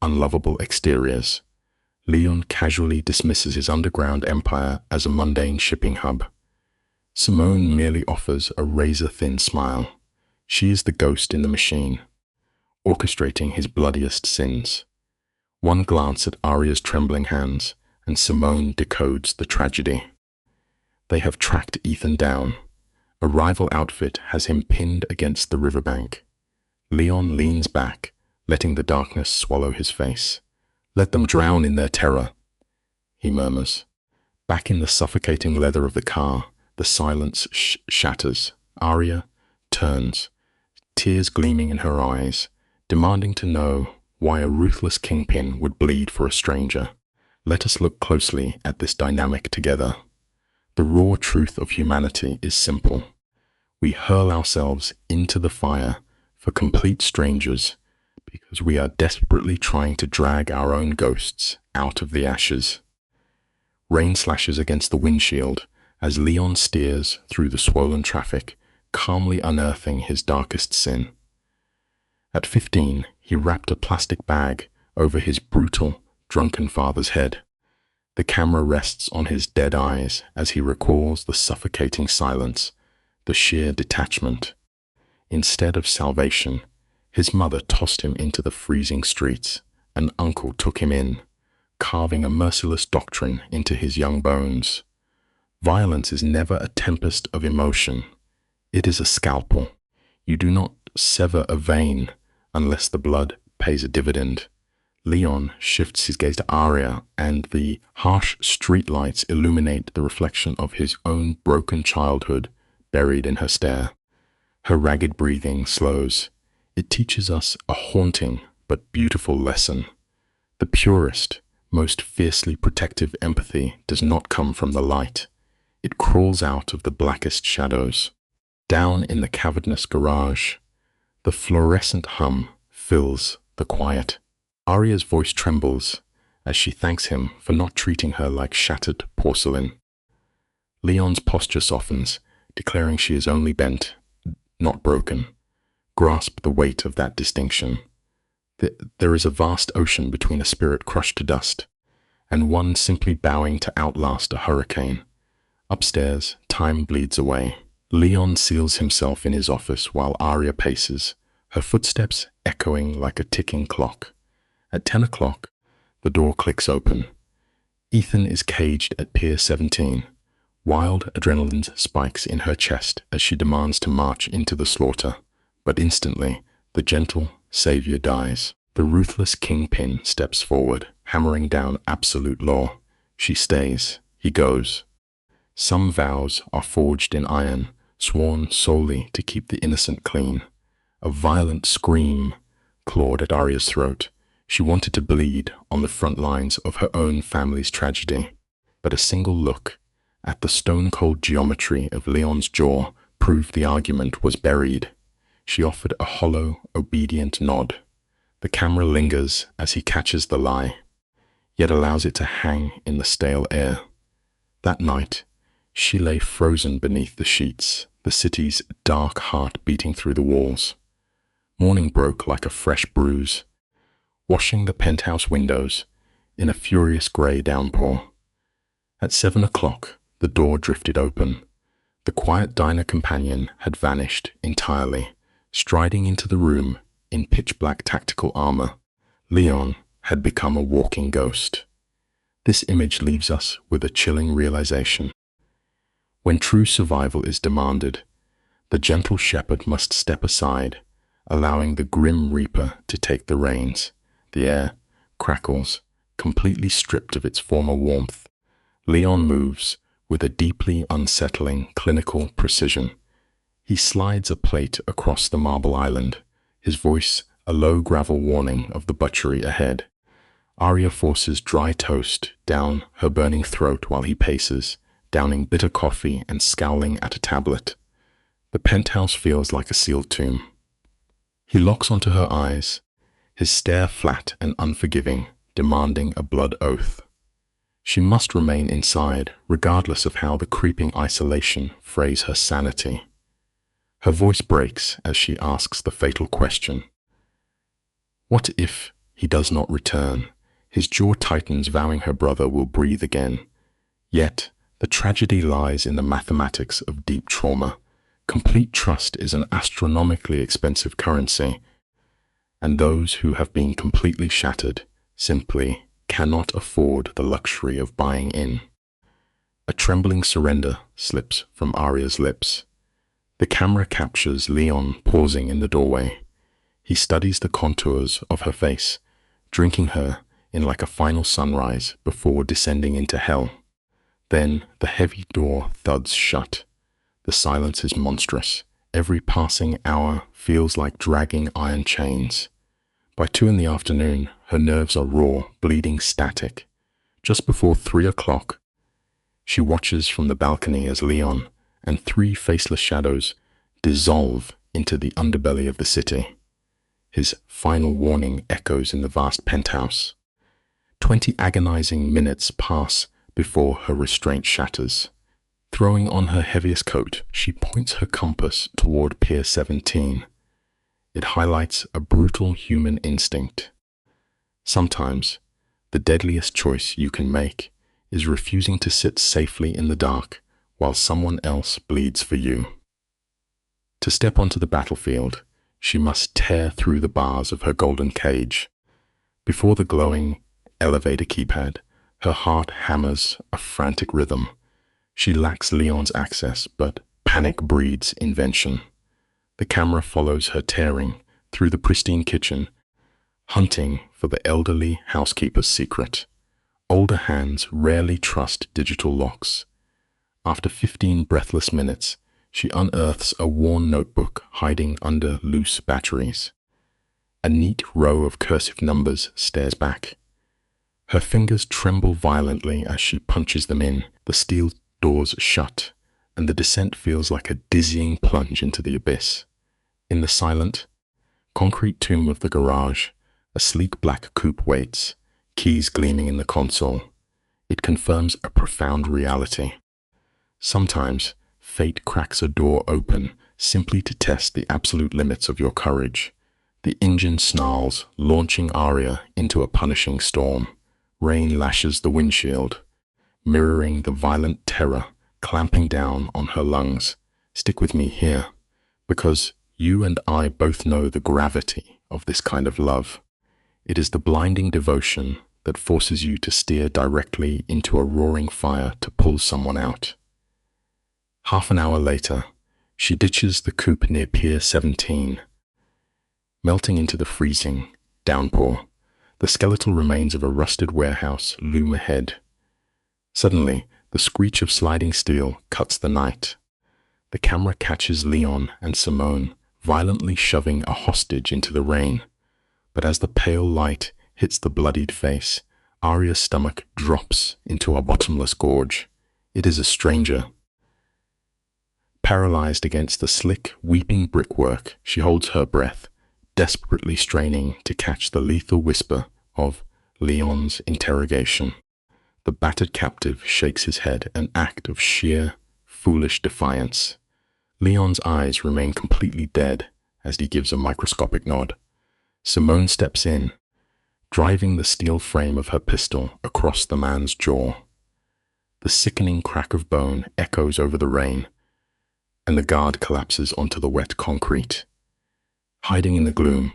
unlovable exteriors. Leon casually dismisses his underground empire as a mundane shipping hub. Simone merely offers a razor-thin smile. She is the ghost in the machine, orchestrating his bloodiest sins. One glance at Arya's trembling hands, and Simone decodes the tragedy. They have tracked Ethan down. A rival outfit has him pinned against the riverbank. Leon leans back, letting the darkness swallow his face. "Let them drown in their terror," he murmurs. Back in the suffocating leather of the car, the silence shatters. Arya turns, tears gleaming in her eyes, demanding to know why a ruthless kingpin would bleed for a stranger. Let us look closely at this dynamic together. The raw truth of humanity is simple. We hurl ourselves into the fire for complete strangers because we are desperately trying to drag our own ghosts out of the ashes. Rain slashes against the windshield as Leon steers through the swollen traffic, calmly unearthing his darkest sin. At 15, he wrapped a plastic bag over his brutal, drunken father's head. The camera rests on his dead eyes as he recalls the suffocating silence, the sheer detachment. Instead of salvation, his mother tossed him into the freezing streets. An uncle took him in, carving a merciless doctrine into his young bones. Violence is never a tempest of emotion. It is a scalpel. You do not sever a vein unless the blood pays a dividend. Leon shifts his gaze to Arya, and the harsh streetlights illuminate the reflection of his own broken childhood buried in her stare. Her ragged breathing slows. It teaches us a haunting but beautiful lesson. The purest, most fiercely protective empathy does not come from the light. It crawls out of the blackest shadows. Down in the cavernous garage, the fluorescent hum fills the quiet. Arya's voice trembles as she thanks him for not treating her like shattered porcelain. Leon's posture softens, declaring she is only bent, not broken. Grasp the weight of that distinction. There is a vast ocean between a spirit crushed to dust and one simply bowing to outlast a hurricane. Upstairs, time bleeds away. Leon seals himself in his office while Arya paces, her footsteps echoing like a ticking clock. At 10 o'clock, the door clicks open. Ethan is caged at Pier 17. Wild adrenaline spikes in her chest as she demands to march into the slaughter. But instantly, the gentle savior dies. The ruthless kingpin steps forward, hammering down absolute law. She stays. He goes. Some vows are forged in iron, sworn solely to keep the innocent clean. A violent scream clawed at Arya's throat. She wanted to bleed on the front lines of her own family's tragedy. But a single look at the stone-cold geometry of Leon's jaw proved the argument was buried. She offered a hollow, obedient nod. The camera lingers as he catches the lie, yet allows it to hang in the stale air. That night, she lay frozen beneath the sheets, the city's dark heart beating through the walls. Morning broke like a fresh bruise, washing the penthouse windows in a furious grey downpour. At 7 o'clock, the door drifted open. The quiet diner companion had vanished entirely. Striding into the room in pitch-black tactical armor, Leon had become a walking ghost. This image leaves us with a chilling realization. When true survival is demanded, the gentle shepherd must step aside, allowing the grim reaper to take the reins. The air crackles, completely stripped of its former warmth. Leon moves with a deeply unsettling clinical precision. He slides a plate across the marble island, his voice a low gravel warning of the butchery ahead. Arya forces dry toast down her burning throat while he paces, downing bitter coffee and scowling at a tablet. The penthouse feels like a sealed tomb. He locks onto her eyes, his stare flat and unforgiving, demanding a blood oath. She must remain inside, regardless of how the creeping isolation frays her sanity. Her voice breaks as she asks the fatal question. What if he does not return? His jaw tightens, vowing her brother will breathe again. Yet, the tragedy lies in the mathematics of deep trauma. Complete trust is an astronomically expensive currency, and those who have been completely shattered simply cannot afford the luxury of buying in. A trembling surrender slips from Arya's lips. The camera captures Leon pausing in the doorway. He studies the contours of her face, drinking her in like a final sunrise before descending into hell. Then the heavy door thuds shut. The silence is monstrous. Every passing hour feels like dragging iron chains. By 2 in the afternoon, her nerves are raw, bleeding static. Just before 3 o'clock, she watches from the balcony as Leon and 3 faceless shadows dissolve into the underbelly of the city. His final warning echoes in the vast penthouse. 20 agonizing minutes pass before her restraint shatters. Throwing on her heaviest coat, she points her compass toward Pier 17. It highlights a brutal human instinct. Sometimes, the deadliest choice you can make is refusing to sit safely in the dark while someone else bleeds for you. To step onto the battlefield, she must tear through the bars of her golden cage. Before the glowing elevator keypad, her heart hammers a frantic rhythm. She lacks Leon's access, but panic breeds invention. The camera follows her tearing through the pristine kitchen, hunting for the elderly housekeeper's secret. Older hands rarely trust digital locks. After 15 breathless minutes, she unearths a worn notebook hiding under loose batteries. A neat row of cursive numbers stares back. Her fingers tremble violently as she punches them in. The steel doors shut, and the descent feels like a dizzying plunge into the abyss. In the silent, concrete tomb of the garage, a sleek black coupe waits, keys gleaming in the console. It confirms a profound reality. Sometimes, fate cracks a door open simply to test the absolute limits of your courage. The engine snarls, launching Arya into a punishing storm. Rain lashes the windshield, mirroring the violent terror clamping down on her lungs. Stick with me here, because you and I both know the gravity of this kind of love. It is the blinding devotion that forces you to steer directly into a roaring fire to pull someone out. Half an hour later, she ditches the coupe near Pier 17. Melting into the freezing downpour, the skeletal remains of a rusted warehouse loom ahead. Suddenly, the screech of sliding steel cuts the night. The camera catches Leon and Simone violently shoving a hostage into the rain. But as the pale light hits the bloodied face, Arya's stomach drops into a bottomless gorge. It is a stranger. Paralyzed against the slick, weeping brickwork, she holds her breath, desperately straining to catch the lethal whisper of Leon's interrogation. The battered captive shakes his head, an act of sheer, foolish defiance. Leon's eyes remain completely dead as he gives a microscopic nod. Simone steps in, driving the steel frame of her pistol across the man's jaw. The sickening crack of bone echoes over the rain, and the guard collapses onto the wet concrete. Hiding in the gloom,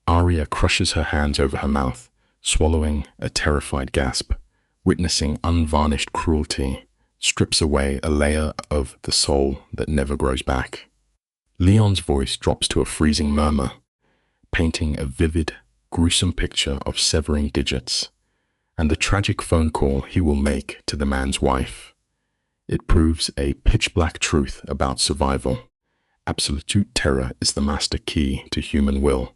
Arya crushes her hands over her mouth, swallowing a terrified gasp. Witnessing unvarnished cruelty strips away a layer of the soul that never grows back. Leon's voice drops to a freezing murmur, painting a vivid, gruesome picture of severing digits, and the tragic phone call he will make to the man's wife. It proves a pitch-black truth about survival. Absolute terror is the master key to human will.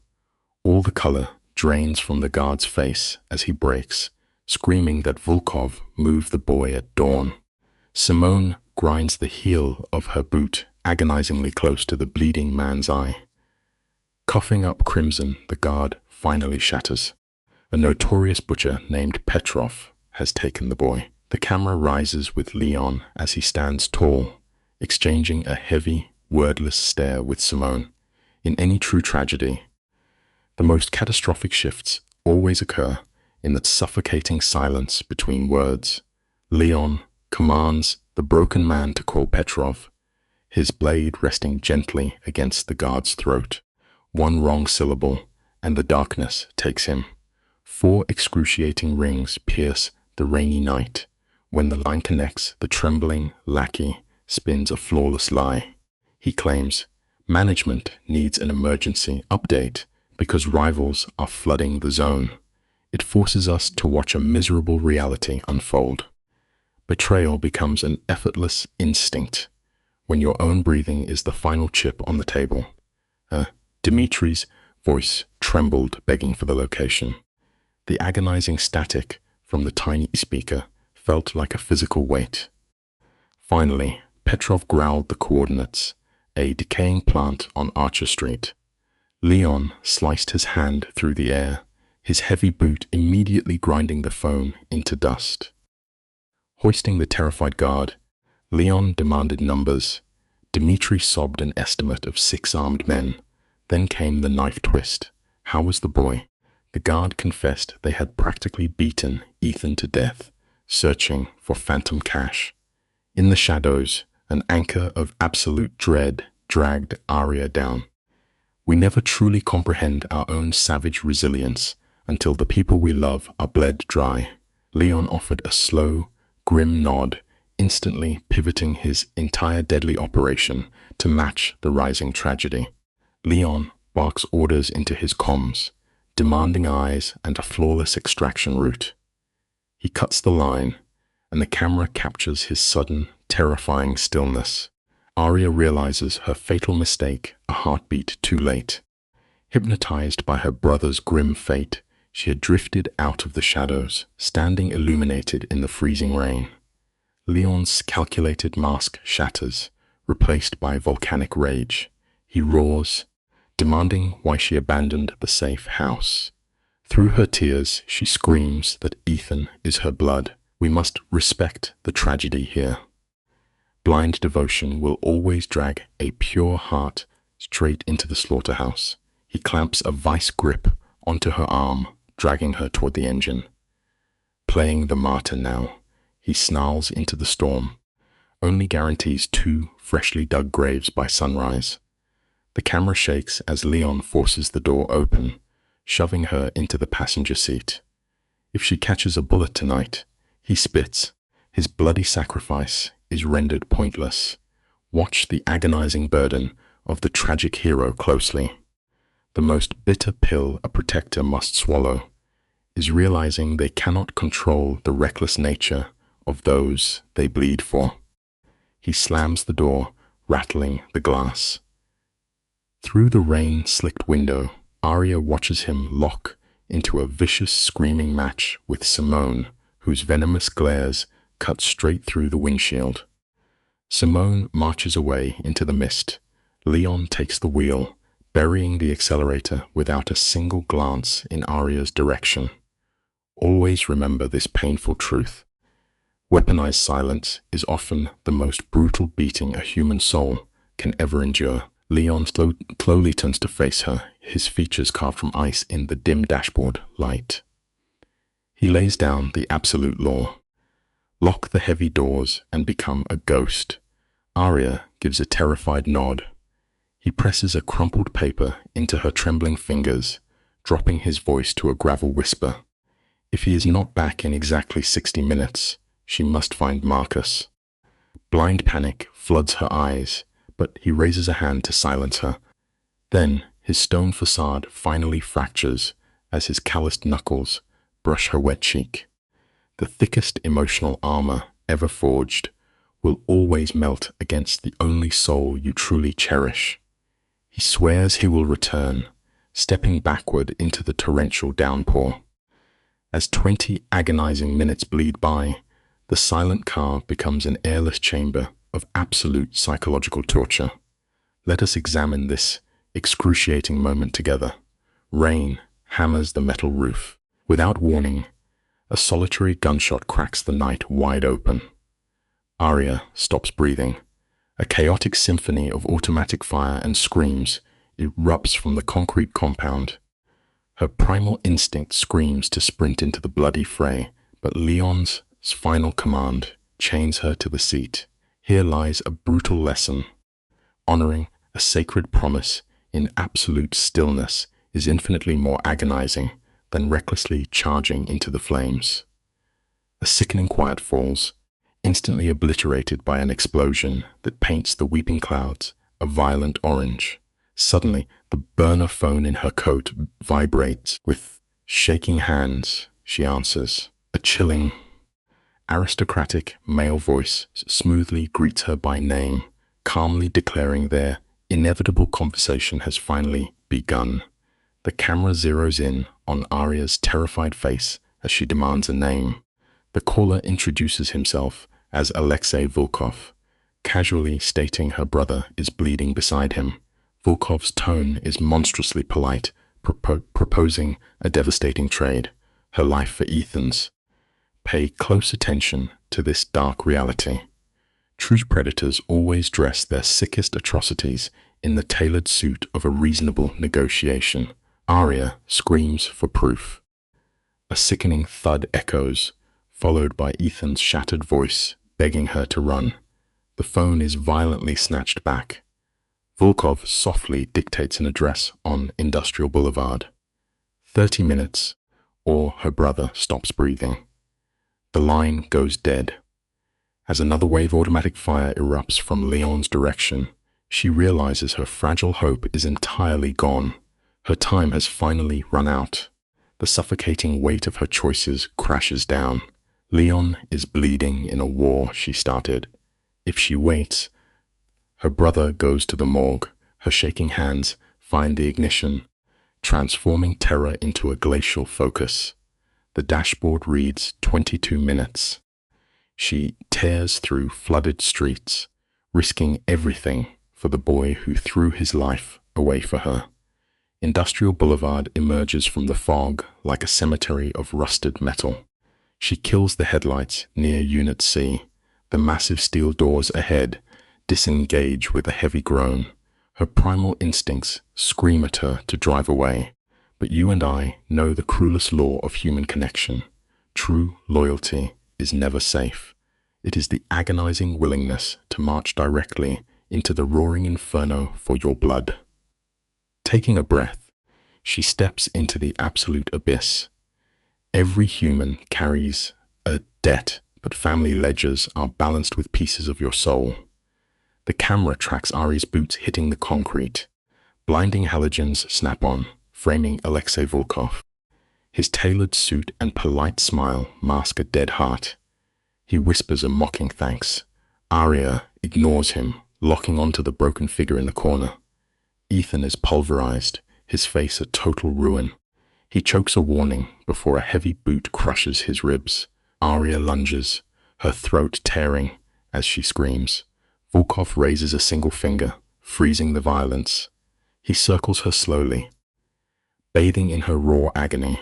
All the color drains from the guard's face as he breaks, screaming that Volkov moved the boy at dawn. Simone grinds the heel of her boot agonizingly close to the bleeding man's eye. Coughing up crimson, the guard finally shatters. A notorious butcher named Petrov has taken the boy. The camera rises with Leon as he stands tall, exchanging a heavy, wordless stare with Simone. In any true tragedy, the most catastrophic shifts always occur in that suffocating silence between words. Leon commands the broken man to call Petrov, his blade resting gently against the guard's throat. One wrong syllable, and the darkness takes him. 4 excruciating rings pierce the rainy night. When the line connects, the trembling lackey spins a flawless lie. He claims, management needs an emergency update because rivals are flooding the zone. It forces us to watch a miserable reality unfold. Betrayal becomes an effortless instinct when your own breathing is the final chip on the table. Dimitri's voice trembled, begging for the location. The agonizing static from the tiny speaker felt like a physical weight. Finally, Petrov growled the coordinates, a decaying plant on Archer Street. Leon sliced his hand through the air, his heavy boot immediately grinding the phone into dust. Hoisting the terrified guard, Leon demanded numbers. Dimitri sobbed an estimate of 6 armed men. Then came the knife twist. How was the boy? The guard confessed they had practically beaten Ethan to death, searching for phantom cash. In the shadows, an anchor of absolute dread dragged Arya down. We never truly comprehend our own savage resilience until the people we love are bled dry. Leon offered a slow, grim nod, instantly pivoting his entire deadly operation to match the rising tragedy. Leon barks orders into his comms, demanding eyes and a flawless extraction route. He cuts the line, and the camera captures his sudden, terrifying stillness. Arya realizes her fatal mistake a heartbeat too late. Hypnotized by her brother's grim fate, she had drifted out of the shadows, standing illuminated in the freezing rain. Leon's calculated mask shatters, replaced by volcanic rage. He roars, demanding why she abandoned the safe house. Through her tears, she screams that Ethan is her blood. We must respect the tragedy here. Blind devotion will always drag a pure heart straight into the slaughterhouse. He clamps a vice grip onto her arm, dragging her toward the engine. Playing the martyr now, he snarls into the storm, only guarantees 2 freshly dug graves by sunrise. The camera shakes as Leon forces the door open, shoving her into the passenger seat. If she catches a bullet tonight, he spits. His bloody sacrifice is rendered pointless. Watch the agonizing burden of the tragic hero closely. The most bitter pill a protector must swallow is realizing they cannot control the reckless nature of those they bleed for. He slams the door, rattling the glass. Through the rain-slicked window, Arya watches him lock into a vicious screaming match with Simone, whose venomous glares cut straight through the windshield. Simone marches away into the mist. Leon takes the wheel, burying the accelerator without a single glance in Arya's direction. Always remember this painful truth. Weaponized silence is often the most brutal beating a human soul can ever endure. Leon slowly turns to face her, his features carved from ice in the dim dashboard light. He lays down the absolute law. Lock the heavy doors and become a ghost. Arya gives a terrified nod. He presses a crumpled paper into her trembling fingers, dropping his voice to a gravel whisper. If he is not back in exactly 60 minutes, she must find Marcus. Blind panic floods her eyes, but he raises a hand to silence her. Then his stone facade finally fractures as his calloused knuckles brush her wet cheek. The thickest emotional armor ever forged will always melt against the only soul you truly cherish. He swears he will return, stepping backward into the torrential downpour. As 20 agonizing minutes bleed by, the silent car becomes an airless chamber of absolute psychological torture. Let us examine this excruciating moment together. Rain hammers the metal roof. Without warning, a solitary gunshot cracks the night wide open. Arya stops breathing. A chaotic symphony of automatic fire and screams erupts from the concrete compound. Her primal instinct screams to sprint into the bloody fray, but Leon's final command chains her to the seat. Here lies a brutal lesson. Honoring a sacred promise in absolute stillness is infinitely more agonizing than recklessly charging into the flames. A sickening quiet falls, instantly obliterated by an explosion that paints the weeping clouds a violent orange. Suddenly, the burner phone in her coat vibrates. With shaking hands, she answers. A chilling, aristocratic male voice smoothly greets her by name, calmly declaring their inevitable conversation has finally begun. The camera zeroes in on Arya's terrified face as she demands a name. The caller introduces himself as Alexei Volkov, casually stating her brother is bleeding beside him. Volkov's tone is monstrously polite, proposing a devastating trade, her life for Ethan's. Pay close attention to this dark reality. True predators always dress their sickest atrocities in the tailored suit of a reasonable negotiation. Arya screams for proof. A sickening thud echoes, followed by Ethan's shattered voice begging her to run. The phone is violently snatched back. Volkov softly dictates an address on Industrial Boulevard. 30 minutes, or her brother stops breathing. The line goes dead. As another wave of automatic fire erupts from Leon's direction, she realizes her fragile hope is entirely gone. Her time has finally run out. The suffocating weight of her choices crashes down. Leon is bleeding in a war she started. If she waits, her brother goes to the morgue. Her shaking hands find the ignition, transforming terror into a glacial focus. The dashboard reads 22 minutes. She tears through flooded streets, risking everything for the boy who threw his life away for her. Industrial Boulevard emerges from the fog like a cemetery of rusted metal. She kills the headlights near Unit C. The massive steel doors ahead disengage with a heavy groan. Her primal instincts scream at her to drive away. But you and I know the cruelest law of human connection. True loyalty is never safe. It is the agonizing willingness to march directly into the roaring inferno for your blood. Taking a breath, she steps into the absolute abyss. Every human carries a debt, but family ledgers are balanced with pieces of your soul. The camera tracks Ari's boots hitting the concrete. Blinding halogens snap on, framing Alexei Volkov. His tailored suit and polite smile mask a dead heart. He whispers a mocking thanks. Arya ignores him, locking onto the broken figure in the corner. Ethan is pulverized, his face a total ruin. He chokes a warning before a heavy boot crushes his ribs. Arya lunges, her throat tearing as she screams. Volkov raises a single finger, freezing the violence. He circles her slowly. Bathing in her raw agony,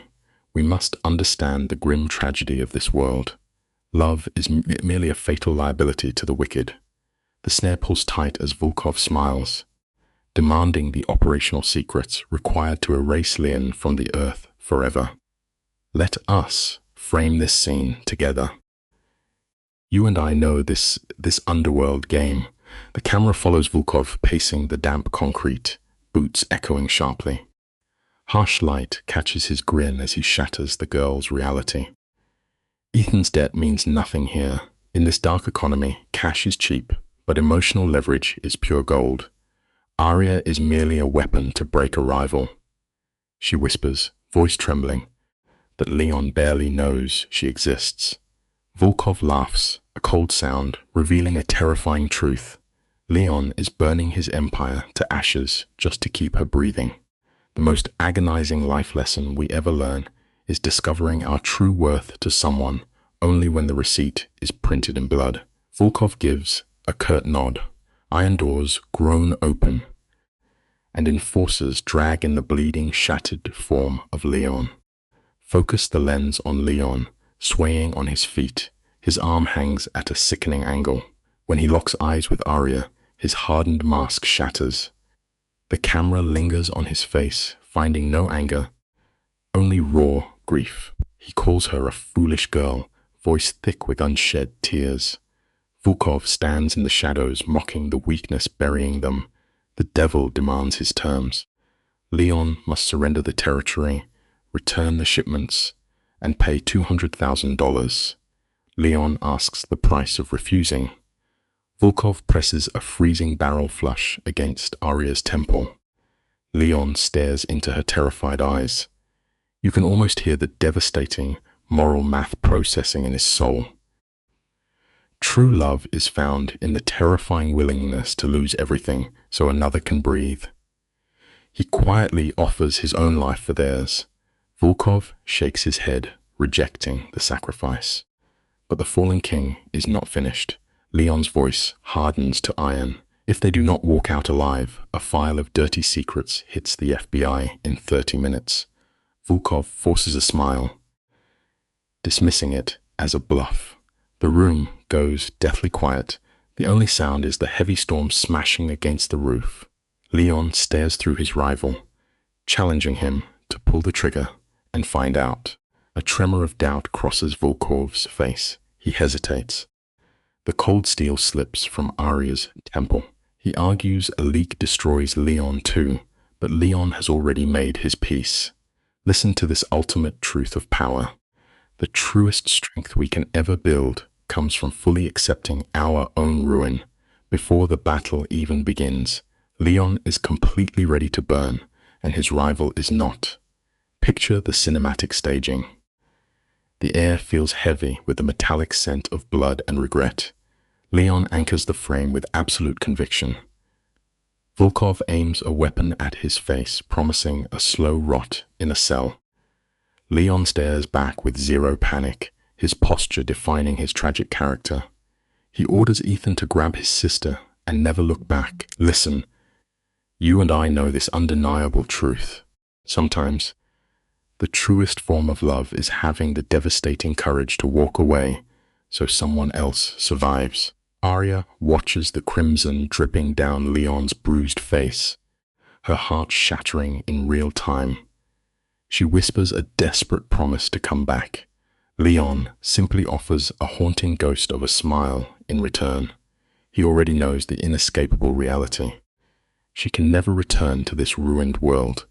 we must understand the grim tragedy of this world. Love is merely a fatal liability to the wicked. The snare pulls tight as Volkov smiles, demanding the operational secrets required to erase Leon from the earth forever. Let us frame this scene together. You and I know this underworld game. The camera follows Volkov pacing the damp concrete, boots echoing sharply. Harsh light catches his grin as he shatters the girl's reality. Ethan's debt means nothing here. In this dark economy, cash is cheap, but emotional leverage is pure gold. Arya is merely a weapon to break a rival. She whispers, voice trembling, that Leon barely knows she exists. Volkov laughs, a cold sound, revealing a terrifying truth. Leon is burning his empire to ashes just to keep her breathing. The most agonizing life lesson we ever learn is discovering our true worth to someone only when the receipt is printed in blood. Volkov gives a curt nod. Iron doors groan open, and enforcers drag in the bleeding, shattered form of Leon. Focus the lens on Leon, swaying on his feet. His arm hangs at a sickening angle. When he locks eyes with Arya, his hardened mask shatters. The camera lingers on his face, finding no anger, only raw grief. He calls her a foolish girl, voice thick with unshed tears. Volkov stands in the shadows, mocking the weakness burying them. The devil demands his terms. Leon must surrender the territory, return the shipments, and pay $200,000. Leon asks the price of refusing. Volkov presses a freezing barrel flush against Arya's temple. Leon stares into her terrified eyes. You can almost hear the devastating moral math processing in his soul. True love is found in the terrifying willingness to lose everything so another can breathe. He quietly offers his own life for theirs. Volkov shakes his head, rejecting the sacrifice. But the fallen king is not finished. Leon's voice hardens to iron. If they do not walk out alive, a file of dirty secrets hits the FBI in 30 minutes. Volkov forces a smile, dismissing it as a bluff. The room goes deathly quiet. The only sound is the heavy storm smashing against the roof. Leon stares through his rival, challenging him to pull the trigger and find out. A tremor of doubt crosses Volkov's face. He hesitates. The cold steel slips from Arya's temple. He argues a leak destroys Leon too, but Leon has already made his peace. Listen to this ultimate truth of power. The truest strength we can ever build comes from fully accepting our own ruin. Before the battle even begins, Leon is completely ready to burn, and his rival is not. Picture the cinematic staging. The air feels heavy with the metallic scent of blood and regret. Leon anchors the frame with absolute conviction. Volkov aims a weapon at his face, promising a slow rot in a cell. Leon stares back with zero panic, his posture defining his tragic character. He orders Ethan to grab his sister and never look back. Listen, you and I know this undeniable truth. Sometimes, the truest form of love is having the devastating courage to walk away so someone else survives. Arya watches the crimson dripping down Leon's bruised face, her heart shattering in real time. She whispers a desperate promise to come back. Leon simply offers a haunting ghost of a smile in return. He already knows the inescapable reality. She can never return to this ruined world.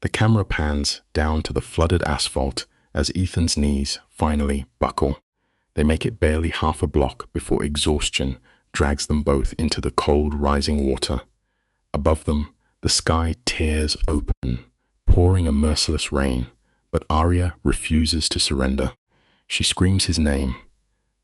The camera pans down to the flooded asphalt as Ethan's knees finally buckle. They make it barely half a block before exhaustion drags them both into the cold rising water. Above them, the sky tears open, pouring a merciless rain, but Arya refuses to surrender. She screams his name,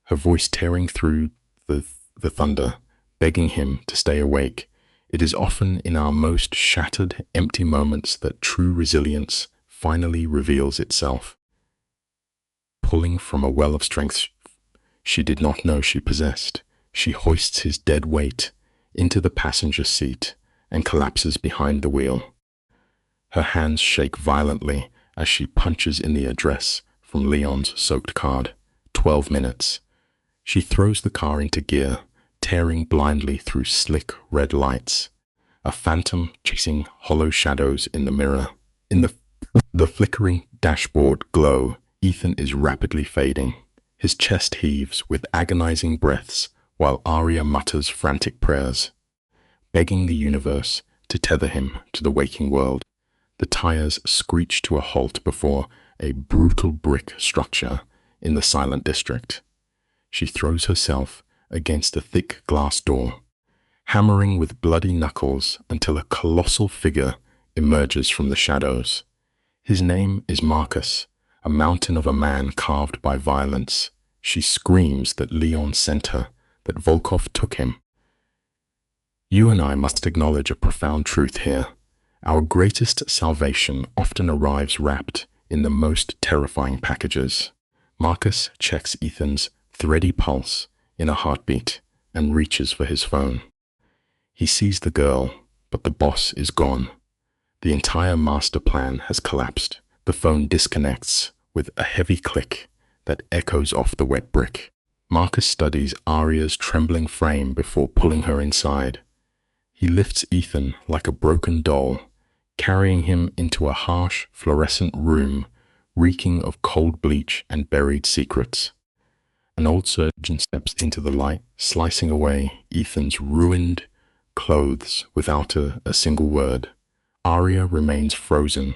her voice tearing through the thunder, begging him to stay awake. It is often in our most shattered, empty moments that true resilience finally reveals itself. Pulling from a well of strength she did not know she possessed, She hoists his dead weight into the passenger seat and collapses behind the wheel. Her hands shake violently as she punches in the address from Leon's soaked card. 12 minutes. She throws the car into gear, tearing blindly through slick red lights, a phantom chasing hollow shadows in the mirror. In the flickering dashboard glow, Ethan is rapidly fading. His chest heaves with agonizing breaths while Arya mutters frantic prayers, begging the universe to tether him to the waking world. The tires screech to a halt before a brutal brick structure in the silent district. She throws herself against a thick glass door, hammering with bloody knuckles until a colossal figure emerges from the shadows. His name is Marcus, a mountain of a man carved by violence. She screams that Leon sent her, that Volkov took him. You and I must acknowledge a profound truth here. Our greatest salvation often arrives wrapped in the most terrifying packages. Marcus checks Ethan's thready pulse in a heartbeat and reaches for his phone. He sees the girl, but the boss is gone. The entire master plan has collapsed. The phone disconnects with a heavy click that echoes off the wet brick. Marcus studies Arya's trembling frame before pulling her inside. He lifts Ethan like a broken doll, carrying him into a harsh, fluorescent room reeking of cold bleach and buried secrets. An old surgeon steps into the light, slicing away Ethan's ruined clothes without a single word. Arya remains frozen,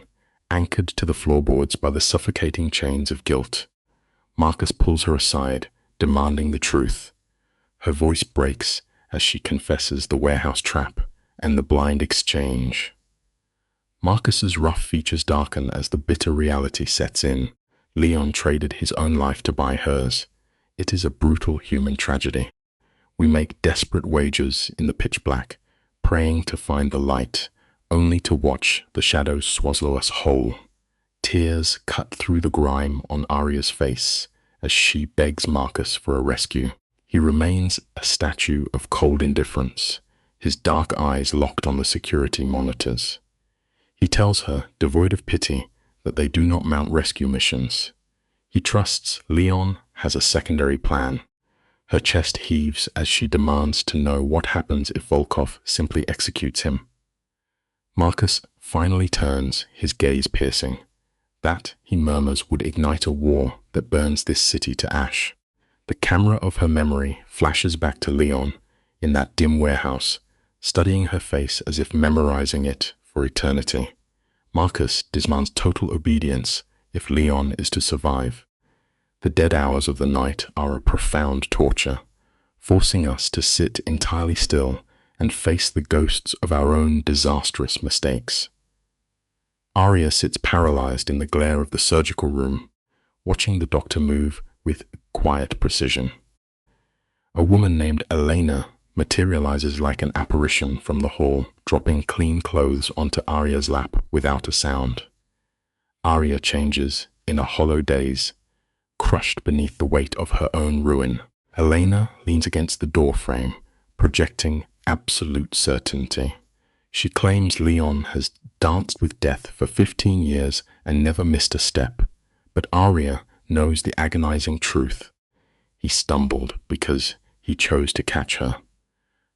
anchored to the floorboards by the suffocating chains of guilt. Marcus pulls her aside, demanding the truth. Her voice breaks as she confesses the warehouse trap and the blind exchange. Marcus's rough features darken as the bitter reality sets in. Leon traded his own life to buy hers. It is a brutal human tragedy. We make desperate wagers in the pitch black, praying to find the light, only to watch the shadows swallow us whole. Tears cut through the grime on Arya's face as she begs Marcus for a rescue. He remains a statue of cold indifference, his dark eyes locked on the security monitors. He tells her, devoid of pity, that they do not mount rescue missions. He trusts Leon has a secondary plan. Her chest heaves as she demands to know what happens if Volkov simply executes him. Marcus finally turns, his gaze piercing. That, he murmurs, would ignite a war that burns this city to ash. The camera of her memory flashes back to Leon in that dim warehouse, studying her face as if memorizing it for eternity. Marcus demands total obedience if Leon is to survive. The dead hours of the night are a profound torture, forcing us to sit entirely still and face the ghosts of our own disastrous mistakes. Arya sits paralyzed in the glare of the surgical room, watching the doctor move with quiet precision. A woman named Elena materializes like an apparition from the hall, dropping clean clothes onto Arya's lap without a sound. Arya changes in a hollow daze, crushed beneath the weight of her own ruin. Elena leans against the doorframe, projecting absolute certainty. She claims Leon has danced with death for 15 years and never missed a step, but Arya knows the agonizing truth. He stumbled because he chose to catch her.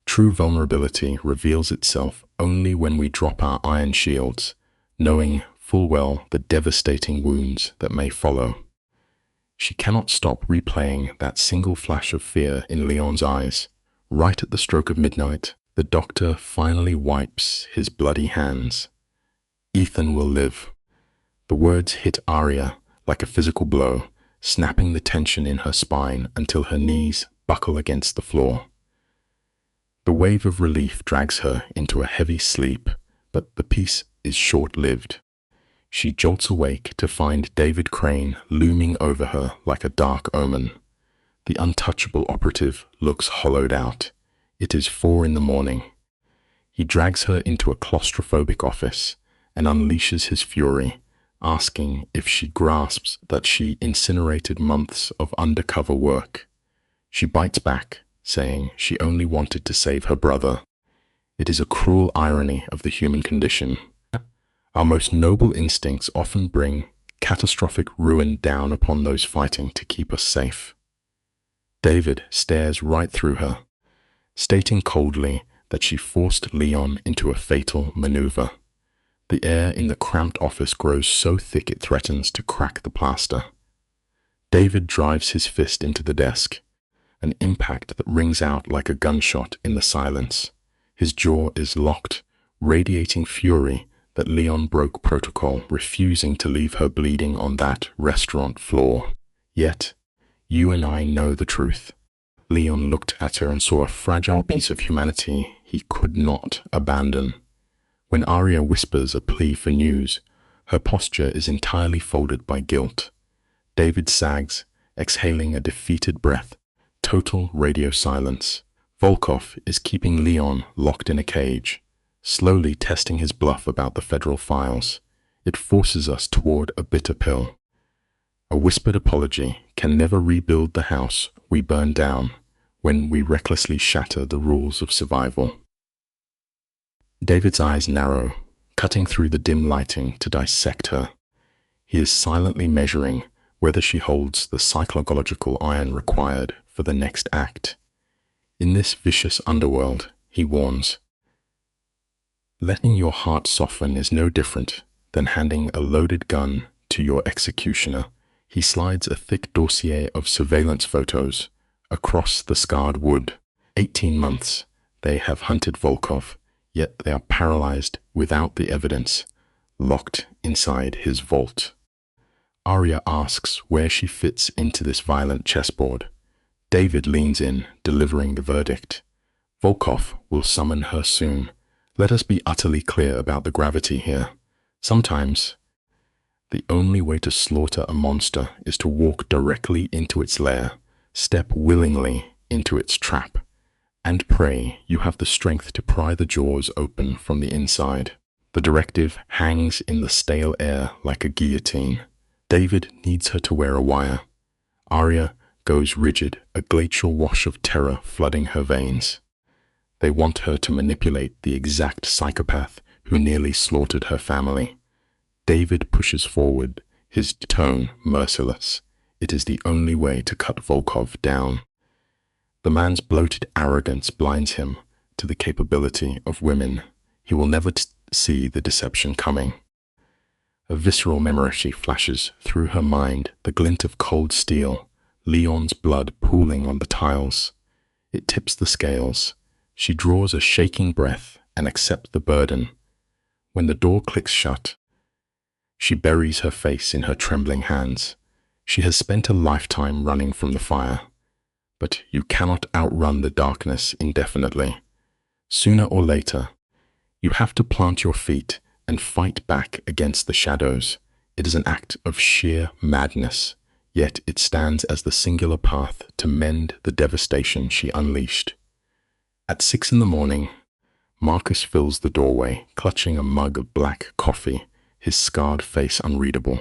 True vulnerability reveals itself only when we drop our iron shields, knowing full well the devastating wounds that may follow. She cannot stop replaying that single flash of fear in Leon's eyes. Right at the stroke of midnight, the doctor finally wipes his bloody hands. Ethan will live. The words hit Arya like a physical blow, snapping the tension in her spine until her knees buckle against the floor. The wave of relief drags her into a heavy sleep, but the peace is short-lived. She jolts awake to find David Crane looming over her like a dark omen. The untouchable operative looks hollowed out. It is 4 a.m. He drags her into a claustrophobic office and unleashes his fury, asking if she grasps that she incinerated months of undercover work. She bites back, saying she only wanted to save her brother. It is a cruel irony of the human condition. Our most noble instincts often bring catastrophic ruin down upon those fighting to keep us safe. David stares right through her, stating coldly that she forced Leon into a fatal maneuver. The air in the cramped office grows so thick it threatens to crack the plaster. David drives his fist into the desk, an impact that rings out like a gunshot in the silence. His jaw is locked, radiating fury that Leon broke protocol, refusing to leave her bleeding on that restaurant floor. Yet, you and I know the truth. Leon looked at her and saw a fragile piece of humanity he could not abandon. When Arya whispers a plea for news, her posture is entirely folded by guilt. David sags, exhaling a defeated breath. Total radio silence. Volkov is keeping Leon locked in a cage, slowly testing his bluff about the federal files. It forces us toward a bitter pill. A whispered apology can never rebuild the house we burn down when we recklessly shatter the rules of survival. David's eyes narrow, cutting through the dim lighting to dissect her. He is silently measuring whether she holds the psychological iron required for the next act. In this vicious underworld, he warns, letting your heart soften is no different than handing a loaded gun to your executioner. He slides a thick dossier of surveillance photos across the scarred wood. 18 months they have hunted Volkov, yet they are paralyzed without the evidence, locked inside his vault. Arya asks where she fits into this violent chessboard. David leans in, delivering the verdict. Volkov will summon her soon. Let us be utterly clear about the gravity here. Sometimes, the only way to slaughter a monster is to walk directly into its lair, step willingly into its trap, and pray you have the strength to pry the jaws open from the inside. The directive hangs in the stale air like a guillotine. David needs her to wear a wire. Arya goes rigid, a glacial wash of terror flooding her veins. They want her to manipulate the exact psychopath who nearly slaughtered her family. David pushes forward, his tone merciless. It is the only way to cut Volkov down. The man's bloated arrogance blinds him to the capability of women. He will never see the deception coming. A visceral memory flashes through her mind, the glint of cold steel, Leon's blood pooling on the tiles. It tips the scales. She draws a shaking breath and accepts the burden. When the door clicks shut, she buries her face in her trembling hands. She has spent a lifetime running from the fire. But you cannot outrun the darkness indefinitely. Sooner or later, you have to plant your feet and fight back against the shadows. It is an act of sheer madness, yet it stands as the singular path to mend the devastation she unleashed. At 6 a.m, Marcus fills the doorway, clutching a mug of black coffee, his scarred face unreadable.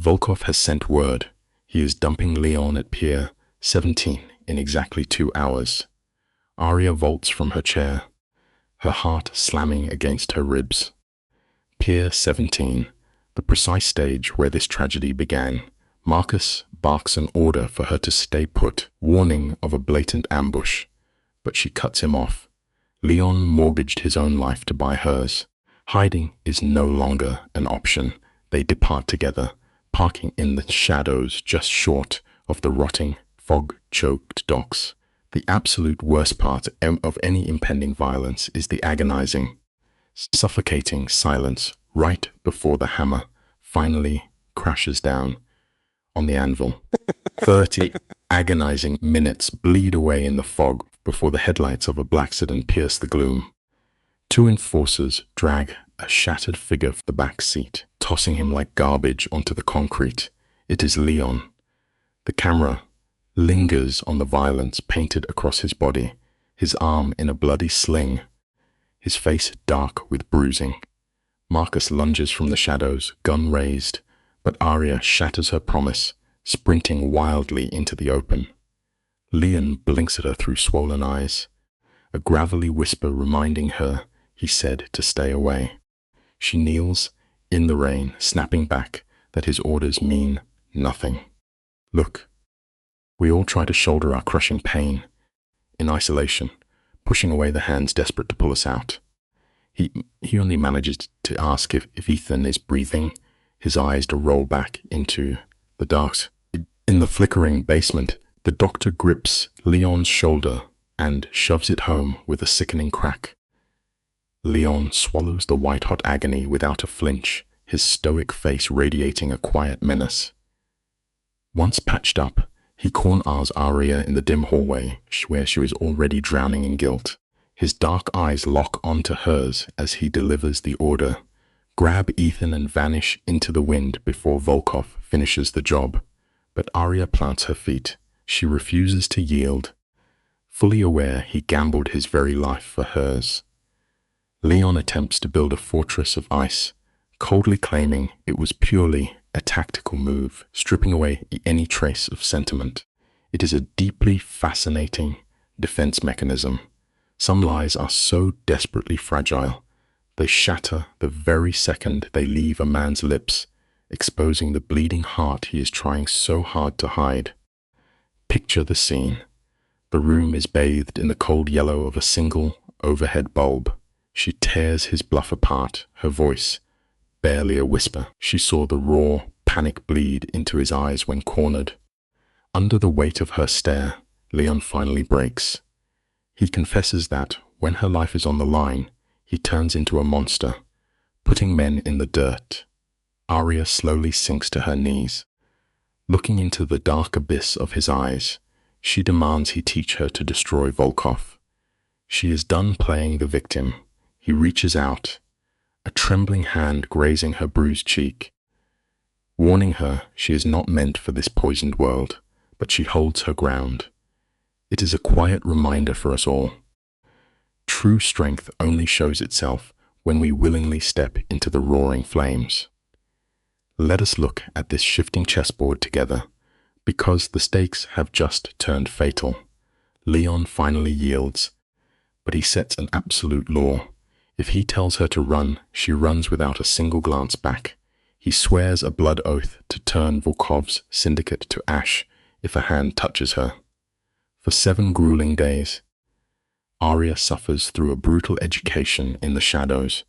Volkov has sent word. He is dumping Leon at Pier 17 in exactly 2 hours. Arya vaults from her chair, her heart slamming against her ribs. Pier 17, the precise stage where this tragedy began. Marcus barks an order for her to stay put, warning of a blatant ambush, but she cuts him off. Leon mortgaged his own life to buy hers. Hiding is no longer an option. They depart together, parking in the shadows just short of the rotting, fog-choked docks. The absolute worst part of any impending violence is the agonizing, suffocating silence right before the hammer finally crashes down on the anvil. 30 agonizing minutes bleed away in the fog before the headlights of a black sedan pierce the gloom. 2 enforcers drag a shattered figure from the back seat, tossing him like garbage onto the concrete. It is Leon. The camera lingers on the violence painted across his body, his arm in a bloody sling, his face dark with bruising. Marcus lunges from the shadows, gun raised, but Arya shatters her promise, sprinting wildly into the open. Leon blinks at her through swollen eyes, a gravelly whisper reminding her he said to stay away. She kneels in the rain, snapping back that his orders mean nothing. Look, we all try to shoulder our crushing pain in isolation, pushing away the hands desperate to pull us out. He only manages to ask if Ethan is breathing, his eyes to roll back into the dark. In the flickering basement, the doctor grips Leon's shoulder and shoves it home with a sickening crack. Leon swallows the white-hot agony without a flinch, his stoic face radiating a quiet menace. Once patched up, he corners Arya in the dim hallway where she is already drowning in guilt. His dark eyes lock onto hers as he delivers the order. Grab Ethan and vanish into the wind before Volkov finishes the job. But Arya plants her feet. She refuses to yield, fully aware he gambled his very life for hers. Leon attempts to build a fortress of ice, coldly claiming it was purely a tactical move, stripping away any trace of sentiment. It is a deeply fascinating defense mechanism. Some lies are so desperately fragile, they shatter the very second they leave a man's lips, exposing the bleeding heart he is trying so hard to hide. Picture the scene. The room is bathed in the cold yellow of a single overhead bulb. She tears his bluff apart, her voice barely a whisper. She saw the raw panic bleed into his eyes when cornered. Under the weight of her stare, Leon finally breaks. He confesses that, when her life is on the line, he turns into a monster, putting men in the dirt. Arya slowly sinks to her knees. Looking into the dark abyss of his eyes, she demands he teach her to destroy Volkov. She is done playing the victim. He reaches out, a trembling hand grazing her bruised cheek, warning her she is not meant for this poisoned world, but she holds her ground. It is a quiet reminder for us all. True strength only shows itself when we willingly step into the roaring flames. Let us look at this shifting chessboard together, because the stakes have just turned fatal. Leon finally yields, but he sets an absolute law. If he tells her to run, she runs without a single glance back. He swears a blood oath to turn Volkov's syndicate to ash if a hand touches her. For 7 grueling days, Arya suffers through a brutal education in the shadows.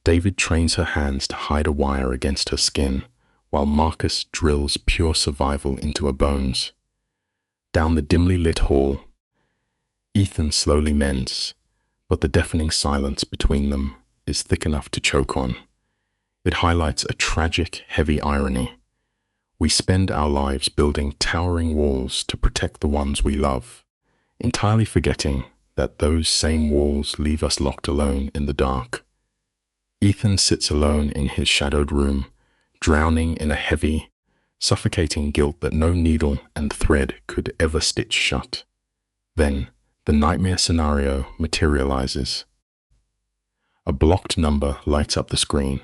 David trains her hands to hide a wire against her skin, while Marcus drills pure survival into her bones. Down the dimly lit hall, Ethan slowly mends, but the deafening silence between them is thick enough to choke on. It highlights a tragic, heavy irony. We spend our lives building towering walls to protect the ones we love, entirely forgetting that those same walls leave us locked alone in the dark. Ethan sits alone in his shadowed room, drowning in a heavy, suffocating guilt that no needle and thread could ever stitch shut. Then, the nightmare scenario materializes. A blocked number lights up the screen,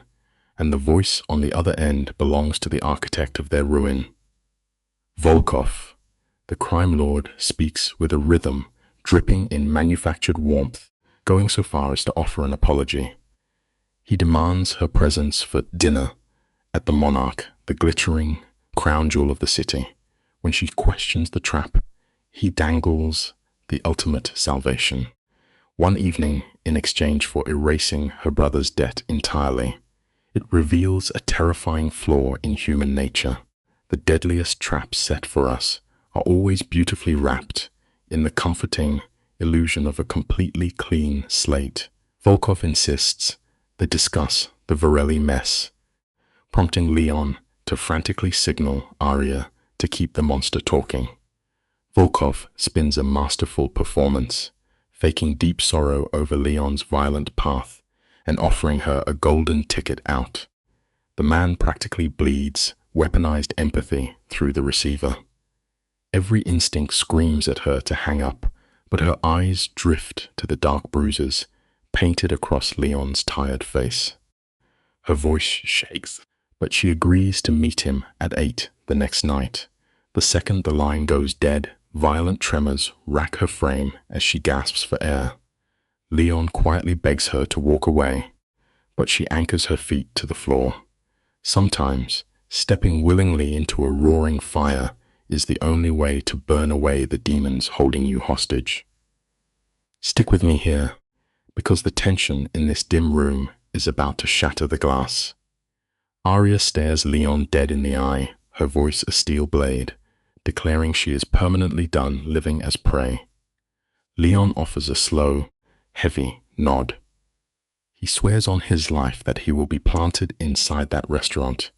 and the voice on the other end belongs to the architect of their ruin. Volkov, the crime lord, speaks with a rhythm dripping in manufactured warmth, going so far as to offer an apology. He demands her presence for dinner at the Monarch, the glittering crown jewel of the city. When she questions the trap, he dangles the ultimate salvation. One evening, in exchange for erasing her brother's debt entirely, it reveals a terrifying flaw in human nature. The deadliest traps set for us are always beautifully wrapped in the comforting illusion of a completely clean slate. Volkov insists they discuss the Varelli mess, prompting Leon to frantically signal Arya to keep the monster talking. Volkov spins a masterful performance, faking deep sorrow over Leon's violent path and offering her a golden ticket out. The man practically bleeds weaponized empathy through the receiver. Every instinct screams at her to hang up, but her eyes drift to the dark bruises painted across Leon's tired face. Her voice shakes, but she agrees to meet him at 8 the next night. The second the line goes dead, Violent tremors rack her frame as she gasps for air. Leon quietly begs her to walk away, but she anchors her feet to the floor. Sometimes, stepping willingly into a roaring fire is the only way to burn away the demons holding you hostage. Stick with me here, because the tension in this dim room is about to shatter the glass. Arya stares Leon dead in the eye, her voice a steel blade, declaring she is permanently done living as prey. Leon offers a slow, heavy nod. He swears on his life that he will be planted inside that restaurant,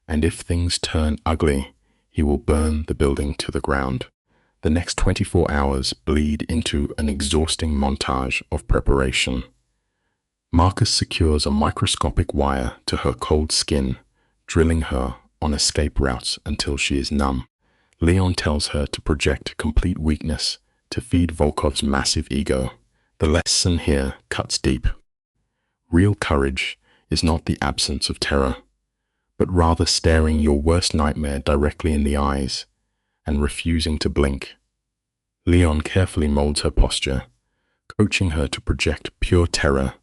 and if things turn ugly, he will burn the building to the ground. The next 24 hours bleed into an exhausting montage of preparation. Marcus secures a microscopic wire to her cold skin, drilling her on escape routes until she is numb. Leon tells her to project complete weakness to feed Volkov's massive ego. The lesson here cuts deep. Real courage is not the absence of terror, but rather staring your worst nightmare directly in the eyes and refusing to blink. Leon carefully molds her posture, coaching her to project pure terror,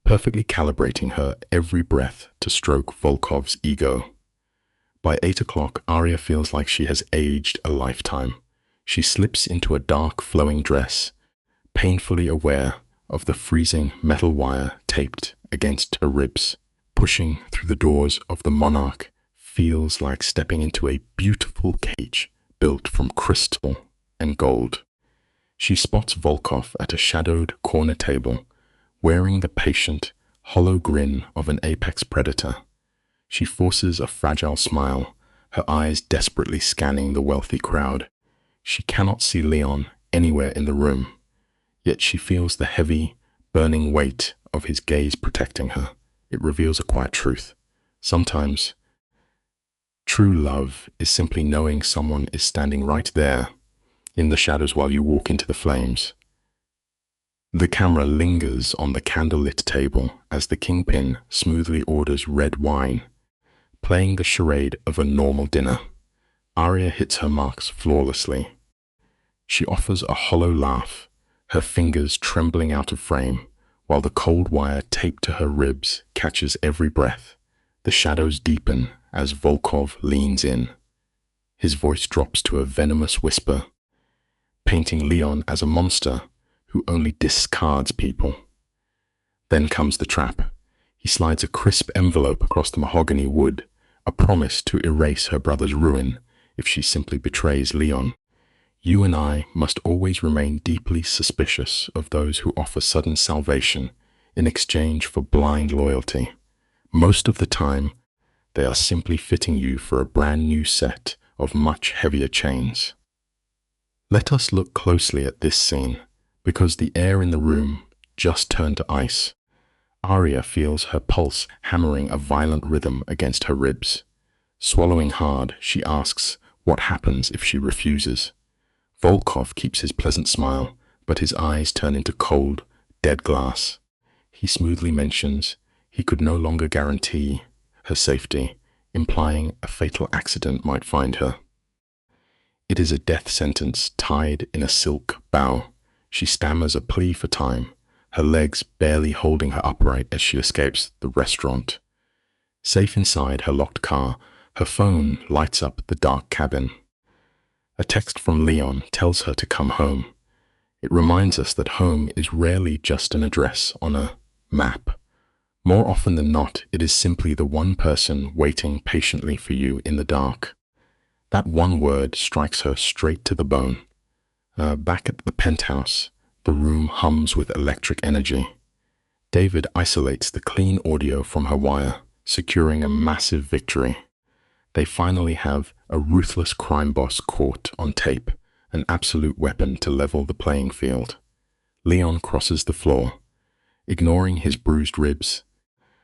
perfectly calibrating her every breath to stroke Volkov's ego. By 8 o'clock, Arya feels like she has aged a lifetime. She slips into a dark, flowing dress, painfully aware of the freezing metal wire taped against her ribs. Pushing through the doors of the Monarch feels like stepping into a beautiful cage built from crystal and gold. She spots Volkov at a shadowed corner table, wearing the patient, hollow grin of an apex predator. She forces a fragile smile, her eyes desperately scanning the wealthy crowd. She cannot see Leon anywhere in the room, yet she feels the heavy, burning weight of his gaze protecting her. It reveals a quiet truth. Sometimes, true love is simply knowing someone is standing right there in the shadows while you walk into the flames. The camera lingers on the candlelit table as the kingpin smoothly orders red wine, playing the charade of a normal dinner. Arya hits her marks flawlessly. She offers a hollow laugh, her fingers trembling out of frame, while the cold wire taped to her ribs catches every breath. The shadows deepen as Volkov leans in. His voice drops to a venomous whisper, painting Leon as a monster who only discards people. Then comes the trap. He slides a crisp envelope across the mahogany wood, a promise to erase her brother's ruin if she simply betrays Leon. You and I must always remain deeply suspicious of those who offer sudden salvation in exchange for blind loyalty. Most of the time, they are simply fitting you for a brand new set of much heavier chains. Let us look closely at this scene, because the air in the room just turned to ice. Arya feels her pulse hammering a violent rhythm against her ribs. Swallowing hard, she asks what happens if she refuses. Volkov keeps his pleasant smile, but his eyes turn into cold, dead glass. He smoothly mentions he could no longer guarantee her safety, implying a fatal accident might find her. It is a death sentence tied in a silk bow. She stammers a plea for time, her legs barely holding her upright as she escapes the restaurant. Safe inside her locked car, her phone lights up the dark cabin. A text from Leon tells her to come home. It reminds us that home is rarely just an address on a map. More often than not, it is simply the one person waiting patiently for you in the dark. That one word strikes her straight to the bone. Back at the penthouse, the room hums with electric energy. David isolates the clean audio from her wire, securing a massive victory. They finally have a ruthless crime boss caught on tape, an absolute weapon to level the playing field. Leon crosses the floor, ignoring his bruised ribs,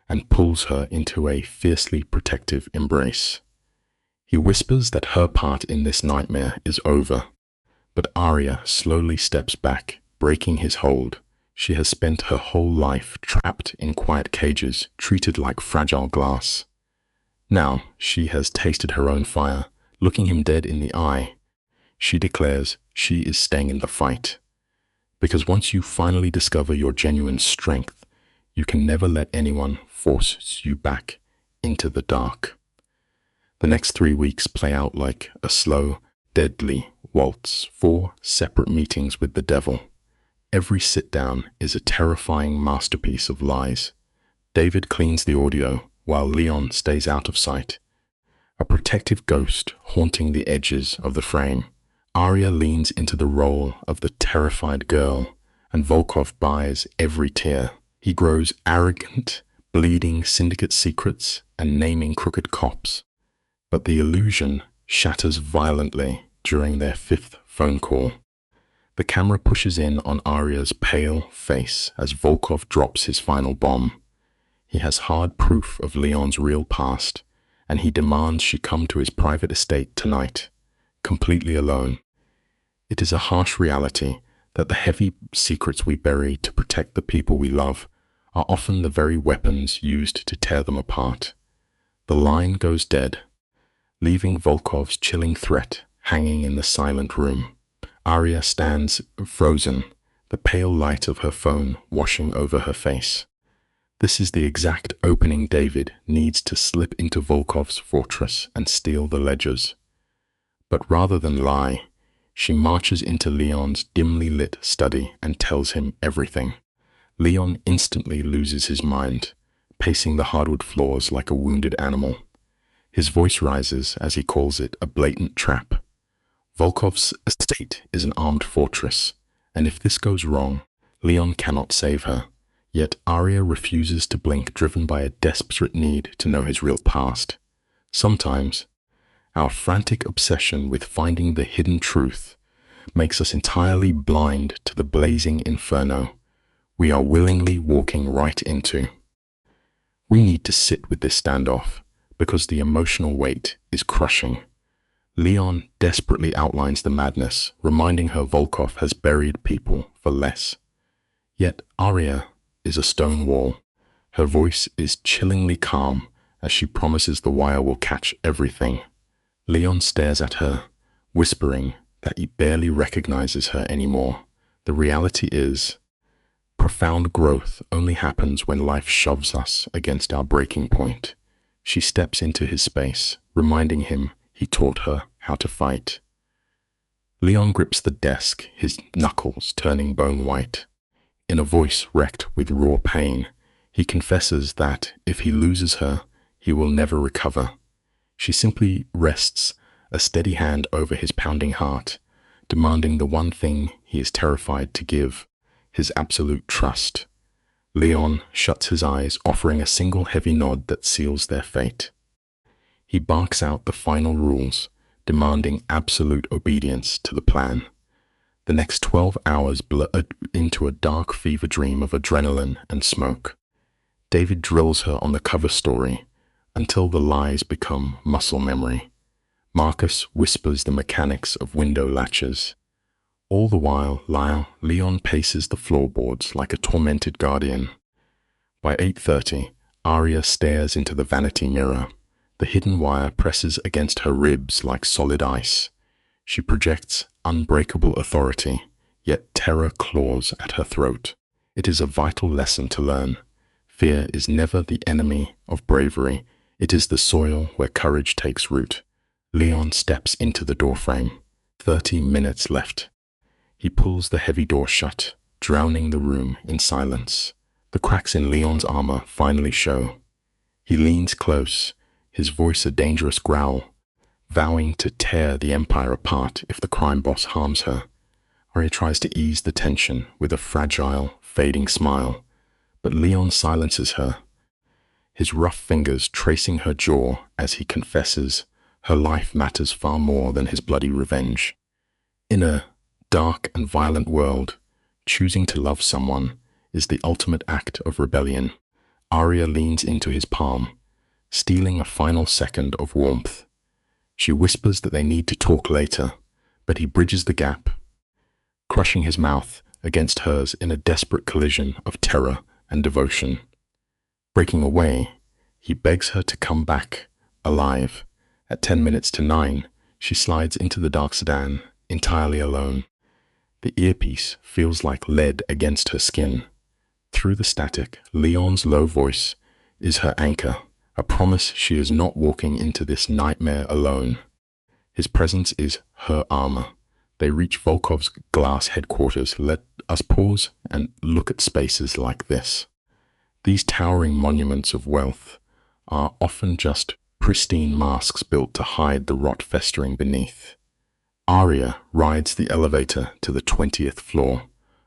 and pulls her into a fiercely protective embrace. He whispers that her part in this nightmare is over, but Arya slowly steps back, breaking his hold. She has spent her whole life trapped in quiet cages, treated like fragile glass. Now she has tasted her own fire. Looking him dead in the eye, She declares she is staying in the fight. Because once you finally discover your genuine strength, you can never let anyone force you back into the dark. The next 3 weeks play out like a slow, deadly waltz, 4 separate meetings with the devil. Every sit-down is a terrifying masterpiece of lies. David cleans the audio while Leon stays out of sight, a protective ghost haunting the edges of the frame. Arya leans into the role of the terrified girl, and Volkov buys every tear. He grows arrogant, bleeding syndicate secrets and naming crooked cops. But the illusion shatters violently during their 5th phone call. The camera pushes in on Arya's pale face as Volkov drops his final bomb. He has hard proof of Leon's real past, and he demands she come to his private estate tonight, completely alone. It is a harsh reality that the heavy secrets we bury to protect the people we love are often the very weapons used to tear them apart. The line goes dead, leaving Volkov's chilling threat hanging in the silent room. Arya stands frozen, the pale light of her phone washing over her face. This is the exact opening David needs to slip into Volkov's fortress and steal the ledgers. But rather than lie, she marches into Leon's dimly lit study and tells him everything. Leon instantly loses his mind, pacing the hardwood floors like a wounded animal. His voice rises as he calls it a blatant trap. Volkov's estate is an armed fortress, and if this goes wrong, Leon cannot save her. Yet Arya refuses to blink, driven by a desperate need to know his real past. Sometimes, our frantic obsession with finding the hidden truth makes us entirely blind to the blazing inferno we are willingly walking right into. We need to sit with this standoff because the emotional weight is crushing. Leon desperately outlines the madness, reminding her Volkov has buried people for less. Yet Arya is a stone wall. Her voice is chillingly calm as she promises the wire will catch everything. Leon stares at her, whispering that he barely recognizes her anymore. The reality is, profound growth only happens when life shoves us against our breaking point. She steps into his space, reminding him he taught her how to fight. Leon grips the desk, his knuckles turning bone white. In a voice wrecked with raw pain, he confesses that if he loses her, he will never recover. She simply rests a steady hand over his pounding heart, demanding the one thing he is terrified to give, his absolute trust. Leon shuts his eyes, offering a single heavy nod that seals their fate. He barks out the final rules, demanding absolute obedience to the plan. The next 12 hours blur into a dark fever dream of adrenaline and smoke. David drills her on the cover story until the lies become muscle memory. Marcus whispers the mechanics of window latches. All the while, Leon paces the floorboards like a tormented guardian. By 8:30, Arya stares into the vanity mirror. The hidden wire presses against her ribs like solid ice. She projects unbreakable authority, yet terror claws at her throat. It is a vital lesson to learn. Fear is never the enemy of bravery. It is the soil where courage takes root. Leon steps into the doorframe. 30 minutes left. He pulls the heavy door shut, drowning the room in silence. The cracks in Leon's armor finally show. He leans close, his voice a dangerous growl, vowing to tear the Empire apart if the crime boss harms her. Arya tries to ease the tension with a fragile, fading smile, but Leon silences her, his rough fingers tracing her jaw as he confesses her life matters far more than his bloody revenge. In a dark and violent world, choosing to love someone is the ultimate act of rebellion. Arya leans into his palm, stealing a final second of warmth. She whispers that they need to talk later, but he bridges the gap, crushing his mouth against hers in a desperate collision of terror and devotion. Breaking away, he begs her to come back, alive. At 10 minutes to 9, she slides into the dark sedan, entirely alone. The earpiece feels like lead against her skin. Through the static, Leon's low voice is her anchor, a promise she is not walking into this nightmare alone. His presence is her armor. They reach Volkov's glass headquarters. Let us pause and look at spaces like this. These towering monuments of wealth are often just pristine masks built to hide the rot festering beneath. Arya rides the elevator to the 20th floor,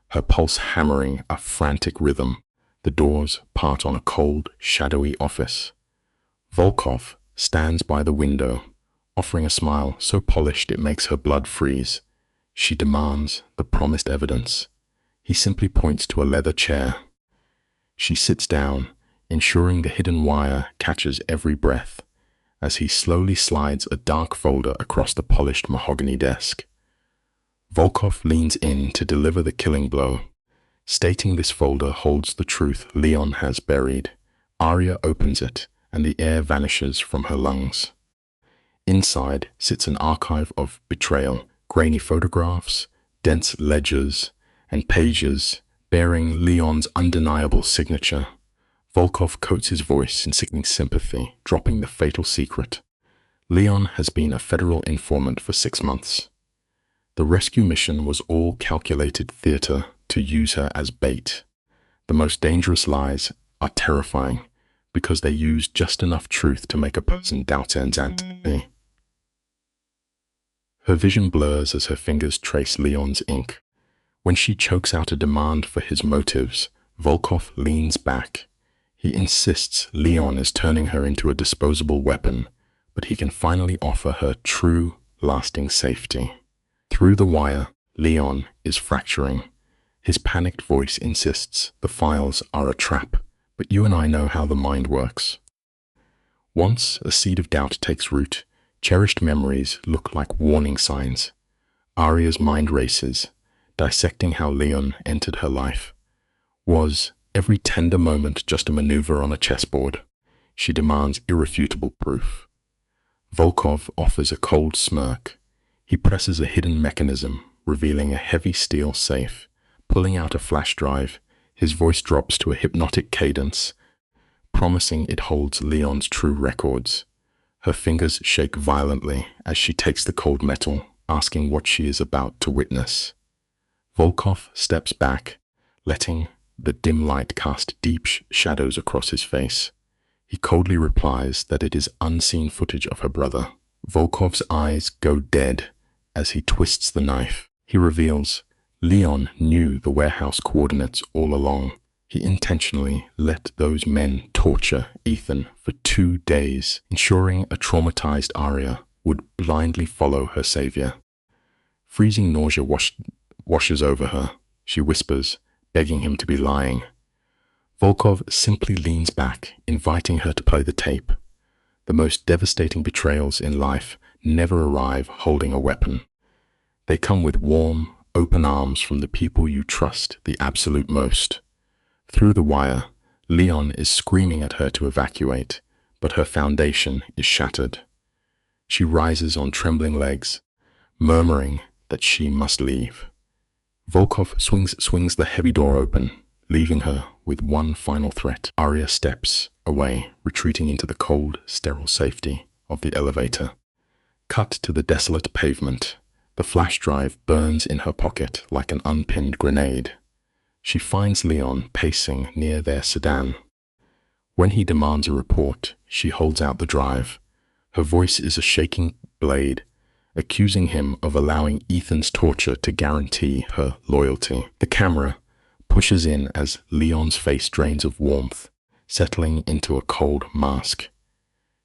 her pulse hammering a frantic rhythm. The doors part on a cold, shadowy office. Volkov stands by the window, offering a smile so polished it makes her blood freeze. She demands the promised evidence. He simply points to a leather chair. She sits down, ensuring the hidden wire catches every breath, as he slowly slides a dark folder across the polished mahogany desk. Volkov leans in to deliver the killing blow, stating this folder holds the truth Leon has buried. Arya opens it, and the air vanishes from her lungs. Inside sits an archive of betrayal, grainy photographs, dense ledgers, and pages bearing Leon's undeniable signature. Volkov coats his voice in sickening sympathy, dropping the fatal secret. Leon has been a federal informant for 6 months. The rescue mission was all calculated theater to use her as bait. The most dangerous lies are terrifying because they use just enough truth to make a person doubt her identity. Her vision blurs as her fingers trace Leon's ink. When she chokes out a demand for his motives, Volkov leans back. He insists Leon is turning her into a disposable weapon, but he can finally offer her true, lasting safety. Through the wire, Leon is fracturing. His panicked voice insists the files are a trap, but you and I know how the mind works. Once a seed of doubt takes root, cherished memories look like warning signs. Arya's mind races, dissecting how Leon entered her life. Was every tender moment just a maneuver on a chessboard? She demands irrefutable proof. Volkov offers a cold smirk. He presses a hidden mechanism, revealing a heavy steel safe. Pulling out a flash drive, his voice drops to a hypnotic cadence, promising it holds Leon's true records. Her fingers shake violently as she takes the cold metal, asking what she is about to witness. Volkov steps back, letting the dim light cast deep shadows across his face. He coldly replies that it is unseen footage of her brother. Volkov's eyes go dead as he twists the knife. He reveals Leon knew the warehouse coordinates all along. He intentionally let those men torture Ethan for 2 days, ensuring a traumatized Arya would blindly follow her savior. Freezing nausea washes over her. She whispers, begging him to be lying. Volkov simply leans back, inviting her to play the tape. The most devastating betrayals in life never arrive holding a weapon. They come with warm, open arms from the people you trust the absolute most. Through the wire, Leon is screaming at her to evacuate, but her foundation is shattered. She rises on trembling legs, murmuring that she must leave. Volkov swings the heavy door open, leaving her with one final threat. Arya steps away, retreating into the cold, sterile safety of the elevator. Cut to the desolate pavement. The flash drive burns in her pocket like an unpinned grenade. She finds Leon pacing near their sedan. When he demands a report, she holds out the drive. Her voice is a shaking blade, accusing him of allowing Ethan's torture to guarantee her loyalty. The camera pushes in as Leon's face drains of warmth, settling into a cold mask.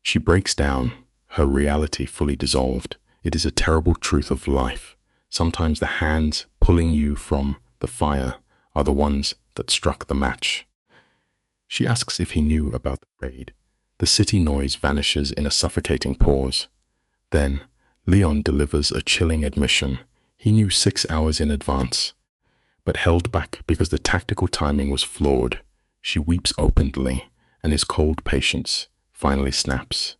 She breaks down, her reality fully dissolved. It is a terrible truth of life. Sometimes the hands pulling you from the fire are the ones that struck the match. She asks if he knew about the raid. The city noise vanishes in a suffocating pause. Then, Leon delivers a chilling admission. He knew 6 hours in advance, but held back because the tactical timing was flawed. She weeps openly, and his cold patience finally snaps.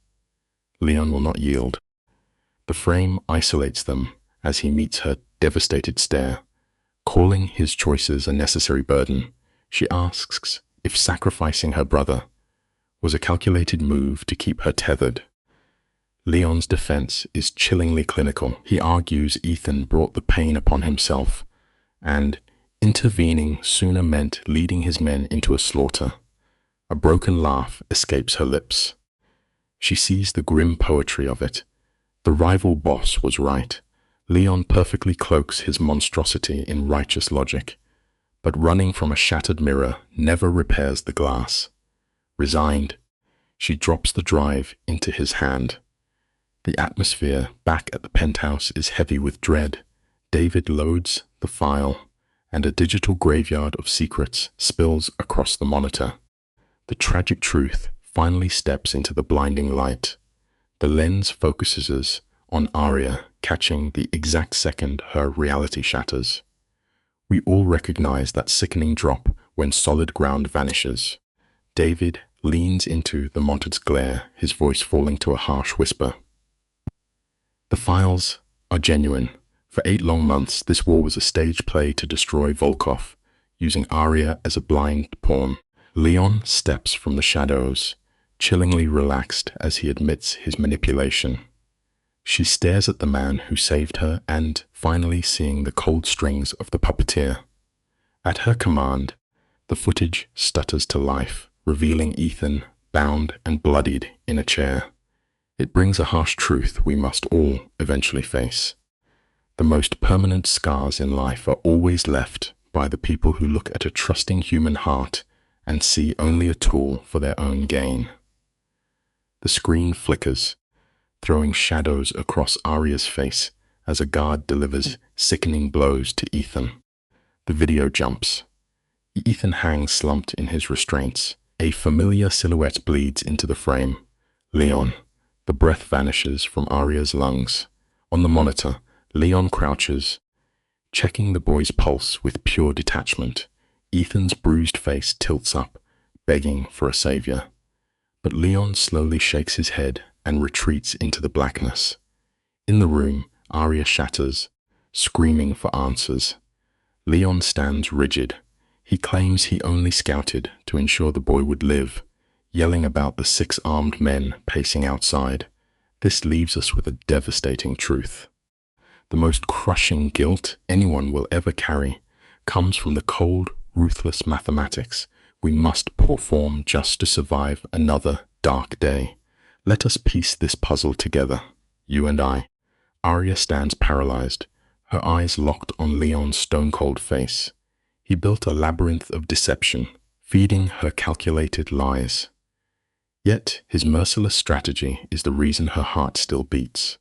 Leon will not yield. The frame isolates them as he meets her devastated stare. Calling his choices a necessary burden, she asks if sacrificing her brother was a calculated move to keep her tethered. Leon's defense is chillingly clinical. He argues Ethan brought the pain upon himself, and intervening sooner meant leading his men into a slaughter. A broken laugh escapes her lips. She sees the grim poetry of it. The rival boss was right. Leon perfectly cloaks his monstrosity in righteous logic, but running from a shattered mirror never repairs the glass. Resigned, she drops the drive into his hand. The atmosphere back at the penthouse is heavy with dread. David loads the file, and a digital graveyard of secrets spills across the monitor. The tragic truth finally steps into the blinding light. The lens focuses on Arya, catching the exact second her reality shatters. We all recognize that sickening drop when solid ground vanishes. David leans into the monitor's glare, his voice falling to a harsh whisper. The files are genuine. For 8 long months, this war was a stage play to destroy Volkov, using Arya as a blind pawn. Leon steps from the shadows, chillingly relaxed as he admits his manipulation. She stares at the man who saved her and, finally seeing the cold strings of the puppeteer. At her command, the footage stutters to life, revealing Ethan bound and bloodied in a chair. It brings a harsh truth we must all eventually face. The most permanent scars in life are always left by the people who look at a trusting human heart and see only a tool for their own gain. The screen flickers, throwing shadows across Arya's face as a guard delivers sickening blows to Ethan. The video jumps. Ethan hangs slumped in his restraints. A familiar silhouette bleeds into the frame. Leon. The breath vanishes from Arya's lungs. On the monitor, Leon crouches, checking the boy's pulse with pure detachment. Ethan's bruised face tilts up, begging for a savior. But Leon slowly shakes his head and retreats into the blackness. In the room, Arya shatters, screaming for answers. Leon stands rigid. He claims he only scouted to ensure the boy would live, yelling about the 6 armed men pacing outside. This leaves us with a devastating truth. The most crushing guilt anyone will ever carry comes from the cold, ruthless mathematics we must perform just to survive another dark day. Let us piece this puzzle together, you and I. Arya stands paralyzed, her eyes locked on Leon's stone-cold face. He built a labyrinth of deception, feeding her calculated lies. Yet his merciless strategy is the reason her heart still beats.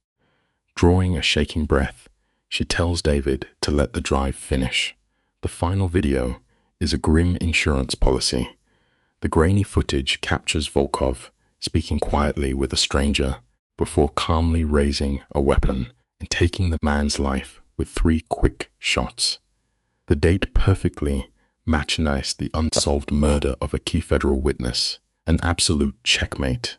Drawing a shaking breath, she tells David to let the drive finish. The final video is a grim insurance policy. The grainy footage captures Volkov speaking quietly with a stranger before calmly raising a weapon and taking the man's life with 3 quick shots. The date perfectly matches the unsolved murder of a key federal witness, an absolute checkmate.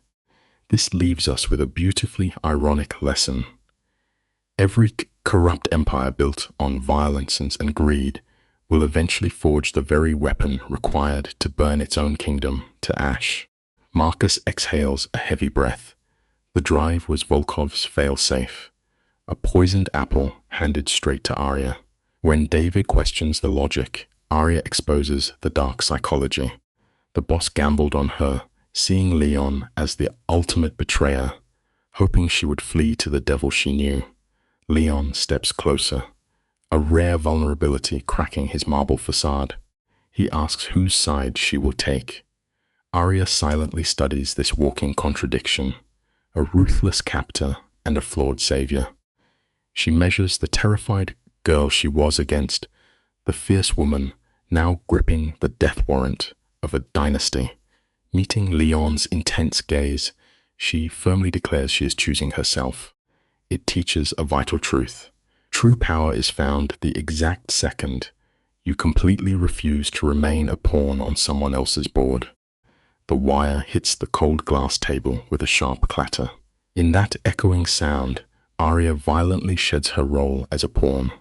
This leaves us with a beautifully ironic lesson. Every corrupt empire built on violence and greed will eventually forge the very weapon required to burn its own kingdom to ash. Marcus exhales a heavy breath. The drive was Volkov's fail-safe, a poisoned apple handed straight to Arya. When David questions the logic, Arya exposes the dark psychology. The boss gambled on her, seeing Leon as the ultimate betrayer, hoping she would flee to the devil she knew. Leon steps closer, a rare vulnerability cracking his marble facade. He asks whose side she will take. Arya silently studies this walking contradiction, a ruthless captor and a flawed savior. She measures the terrified girl she was against the fierce woman now gripping the death warrant of a dynasty. Meeting Leon's intense gaze, she firmly declares she is choosing herself. It teaches a vital truth. True power is found the exact second you completely refuse to remain a pawn on someone else's board. The wire hits the cold glass table with a sharp clatter. In that echoing sound, Arya violently sheds her role as a pawn.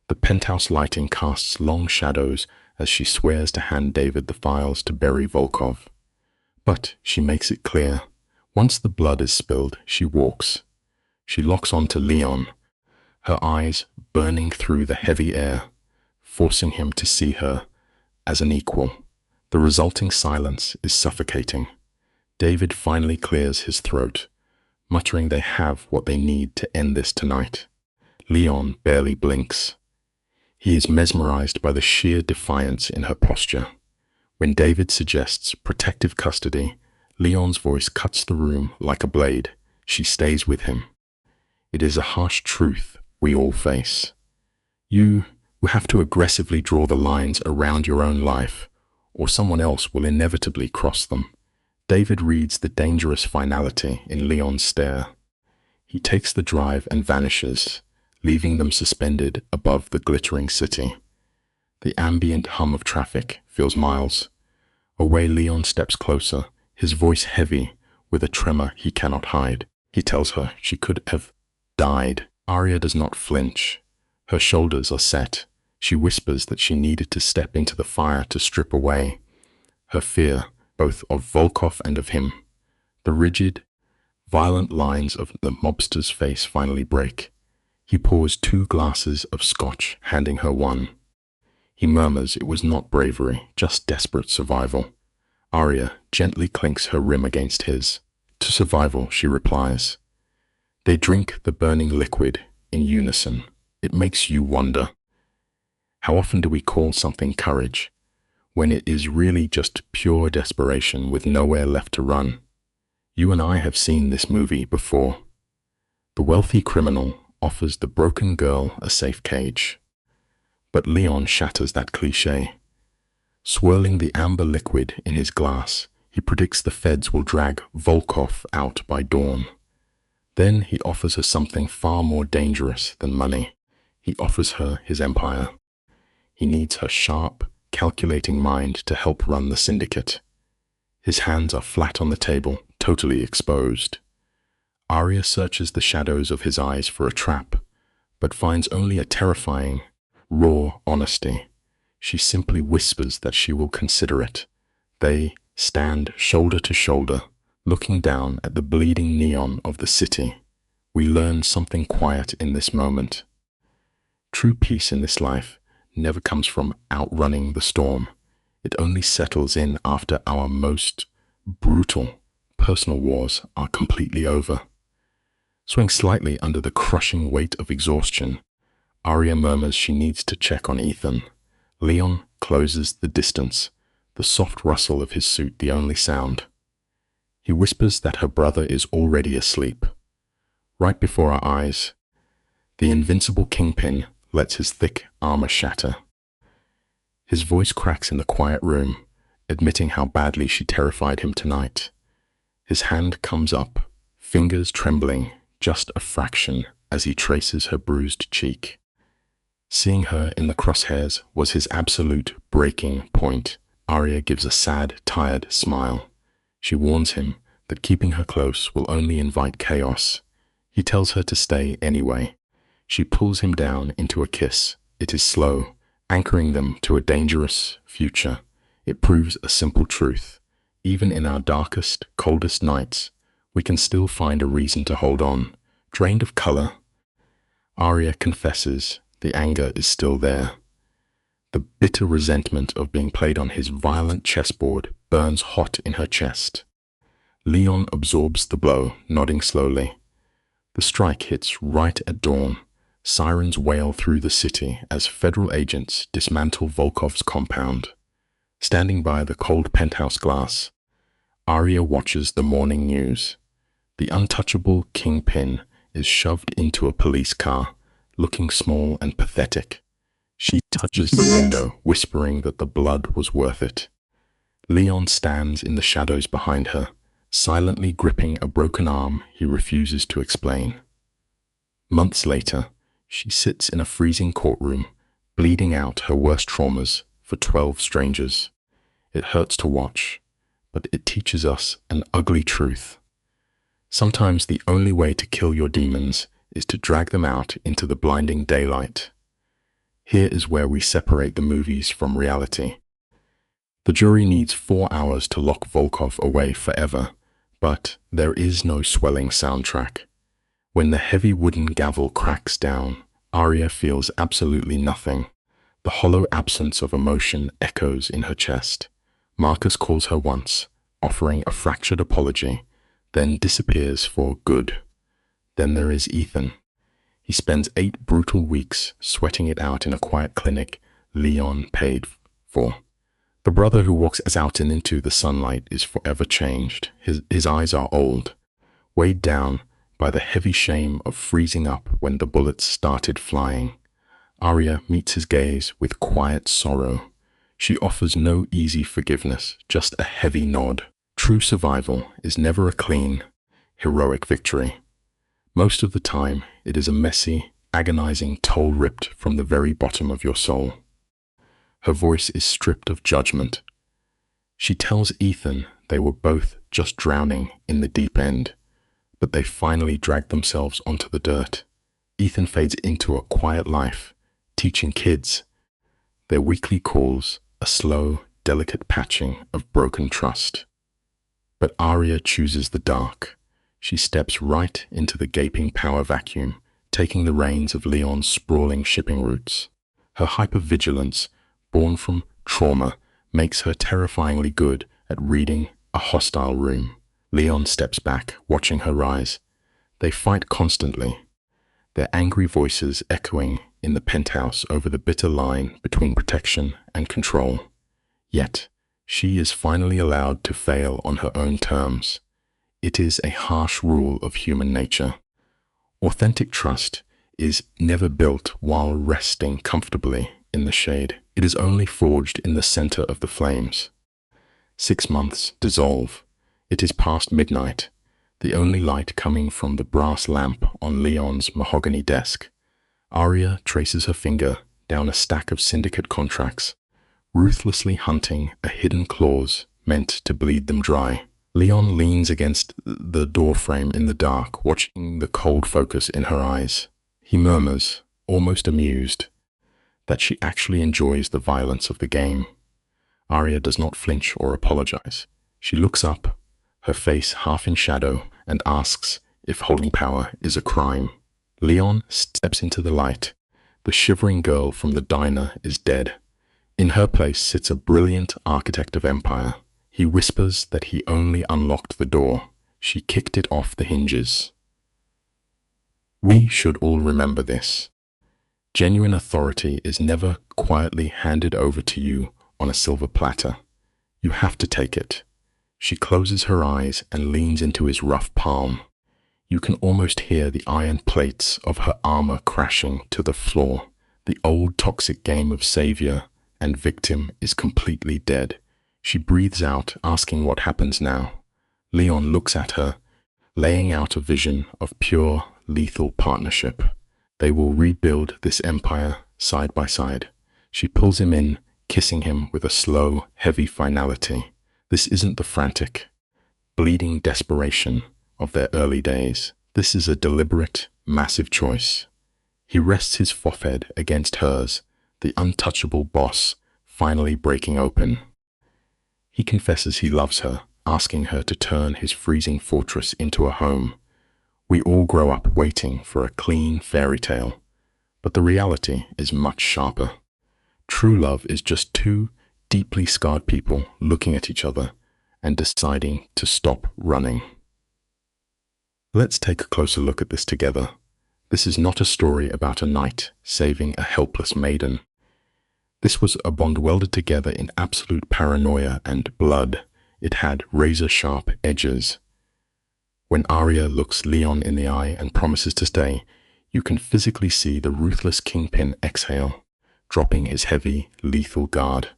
The penthouse lighting casts long shadows as she swears to hand David the files to bury Volkov. But she makes it clear, once the blood is spilled, she walks. She locks on to Leon, her eyes burning through the heavy air, forcing him to see her as an equal. The resulting silence is suffocating. David finally clears his throat, muttering they have what they need to end this tonight. Leon barely blinks. He is mesmerized by the sheer defiance in her posture. When David suggests protective custody, Leon's voice cuts the room like a blade. She stays with him. It is a harsh truth we all face. You will have to aggressively draw the lines around your own life, or someone else will inevitably cross them. David reads the dangerous finality in Leon's stare. He takes the drive and vanishes, leaving them suspended above the glittering city. The ambient hum of traffic fills miles. Away Leon steps closer, his voice heavy with a tremor he cannot hide. He tells her she could have died. Arya does not flinch. Her shoulders are set. She whispers that she needed to step into the fire to strip away her fear, both of Volkov and of him. The rigid, violent lines of the mobster's face finally break. He pours 2 glasses of scotch, handing her one. He murmurs it was not bravery, just desperate survival. Arya gently clinks her rim against his. To survival, she replies. They drink the burning liquid in unison. It makes you wonder. How often do we call something courage, when it is really just pure desperation with nowhere left to run? You and I have seen this movie before. The wealthy criminal offers the broken girl a safe cage. But Leon shatters that cliché. Swirling the amber liquid in his glass, he predicts the feds will drag Volkov out by dawn. Then he offers her something far more dangerous than money. He offers her his empire. He needs her sharp, calculating mind to help run the syndicate. His hands are flat on the table, totally exposed. Arya searches the shadows of his eyes for a trap, but finds only a terrifying, raw honesty. She simply whispers that she will consider it. They stand shoulder to shoulder, looking down at the bleeding neon of the city. We learn something quiet in this moment. True peace in this life never comes from outrunning the storm. It only settles in after our most brutal personal wars are completely over. Swaying slightly under the crushing weight of exhaustion, Arya murmurs she needs to check on Ethan. Leon closes the distance, the soft rustle of his suit the only sound. He whispers that her brother is already asleep. Right before our eyes, the invincible kingpin lets his thick armor shatter. His voice cracks in the quiet room, admitting how badly she terrified him tonight. His hand comes up, fingers trembling just a fraction as he traces her bruised cheek. Seeing her in the crosshairs was his absolute breaking point. Arya gives a sad, tired smile. She warns him that keeping her close will only invite chaos. He tells her to stay anyway. She pulls him down into a kiss. It is slow, anchoring them to a dangerous future. It proves a simple truth. Even in our darkest, coldest nights, we can still find a reason to hold on. Drained of color, Arya confesses the anger is still there. The bitter resentment of being played on his violent chessboard burns hot in her chest. Leon absorbs the blow, nodding slowly. The strike hits right at dawn. Sirens wail through the city as federal agents dismantle Volkov's compound. Standing by the cold penthouse glass, Arya watches the morning news. The untouchable kingpin is shoved into a police car, looking small and pathetic. She touches the window, whispering that the blood was worth it. Leon stands in the shadows behind her, silently gripping a broken arm he refuses to explain. Months later, she sits in a freezing courtroom, bleeding out her worst traumas for 12 strangers. It hurts to watch, but it teaches us an ugly truth. Sometimes the only way to kill your demons is to drag them out into the blinding daylight. Here is where we separate the movies from reality. The jury needs 4 hours to lock Volkov away forever, but there is no swelling soundtrack. When the heavy wooden gavel cracks down, Arya feels absolutely nothing. The hollow absence of emotion echoes in her chest. Marcus calls her once, offering a fractured apology, then disappears for good. Then there is Ethan. He spends 8 brutal weeks sweating it out in a quiet clinic Leon paid for. The brother who walks out and into the sunlight is forever changed. His eyes are old, weighed down by the heavy shame of freezing up when the bullets started flying. Arya meets his gaze with quiet sorrow. She offers no easy forgiveness, just a heavy nod. True survival is never a clean, heroic victory. Most of the time, it is a messy, agonizing toll ripped from the very bottom of your soul. Her voice is stripped of judgment. She tells Ethan they were both just drowning in the deep end, but they finally dragged themselves onto the dirt. Ethan fades into a quiet life, teaching kids. Their weekly calls a slow, delicate patching of broken trust. But Arya chooses the dark. She steps right into the gaping power vacuum, taking the reins of Leon's sprawling shipping routes. Her hypervigilance, born from trauma, makes her terrifyingly good at reading a hostile room. Leon steps back, watching her rise. They fight constantly, their angry voices echoing in the penthouse over the bitter line between protection and control. Yet, she is finally allowed to fail on her own terms. It is a harsh rule of human nature. Authentic trust is never built while resting comfortably in the shade. It is only forged in the center of the flames. 6 months dissolve. It is past midnight, the only light coming from the brass lamp on Leon's mahogany desk. Arya traces her finger down a stack of syndicate contracts, ruthlessly hunting a hidden clause meant to bleed them dry. Leon leans against the doorframe in the dark, watching the cold focus in her eyes. He murmurs, almost amused, that she actually enjoys the violence of the game. Arya does not flinch or apologize. She looks up, her face half in shadow, and asks if holding power is a crime. Leon steps into the light. The shivering girl from the diner is dead. In her place sits a brilliant architect of empire. He whispers that he only unlocked the door. She kicked it off the hinges. We should all remember this. Genuine authority is never quietly handed over to you on a silver platter. You have to take it. She closes her eyes and leans into his rough palm. You can almost hear the iron plates of her armor crashing to the floor. The old toxic game of savior and victim is completely dead. She breathes out, asking what happens now. Leon looks at her, laying out a vision of pure, lethal partnership. They will rebuild this empire side by side. She pulls him in, kissing him with a slow, heavy finality. This isn't the frantic, bleeding desperation of their early days. This is a deliberate, massive choice. He rests his forehead against hers, the untouchable boss finally breaking open. He confesses he loves her, asking her to turn his freezing fortress into a home. We all grow up waiting for a clean fairy tale, but the reality is much sharper. True love is just two deeply scarred people looking at each other and deciding to stop running. Let's take a closer look at this together. This is not a story about a knight saving a helpless maiden. This was a bond welded together in absolute paranoia and blood. It had razor-sharp edges. When Arya looks Leon in the eye and promises to stay, you can physically see the ruthless kingpin exhale, dropping his heavy, lethal guard.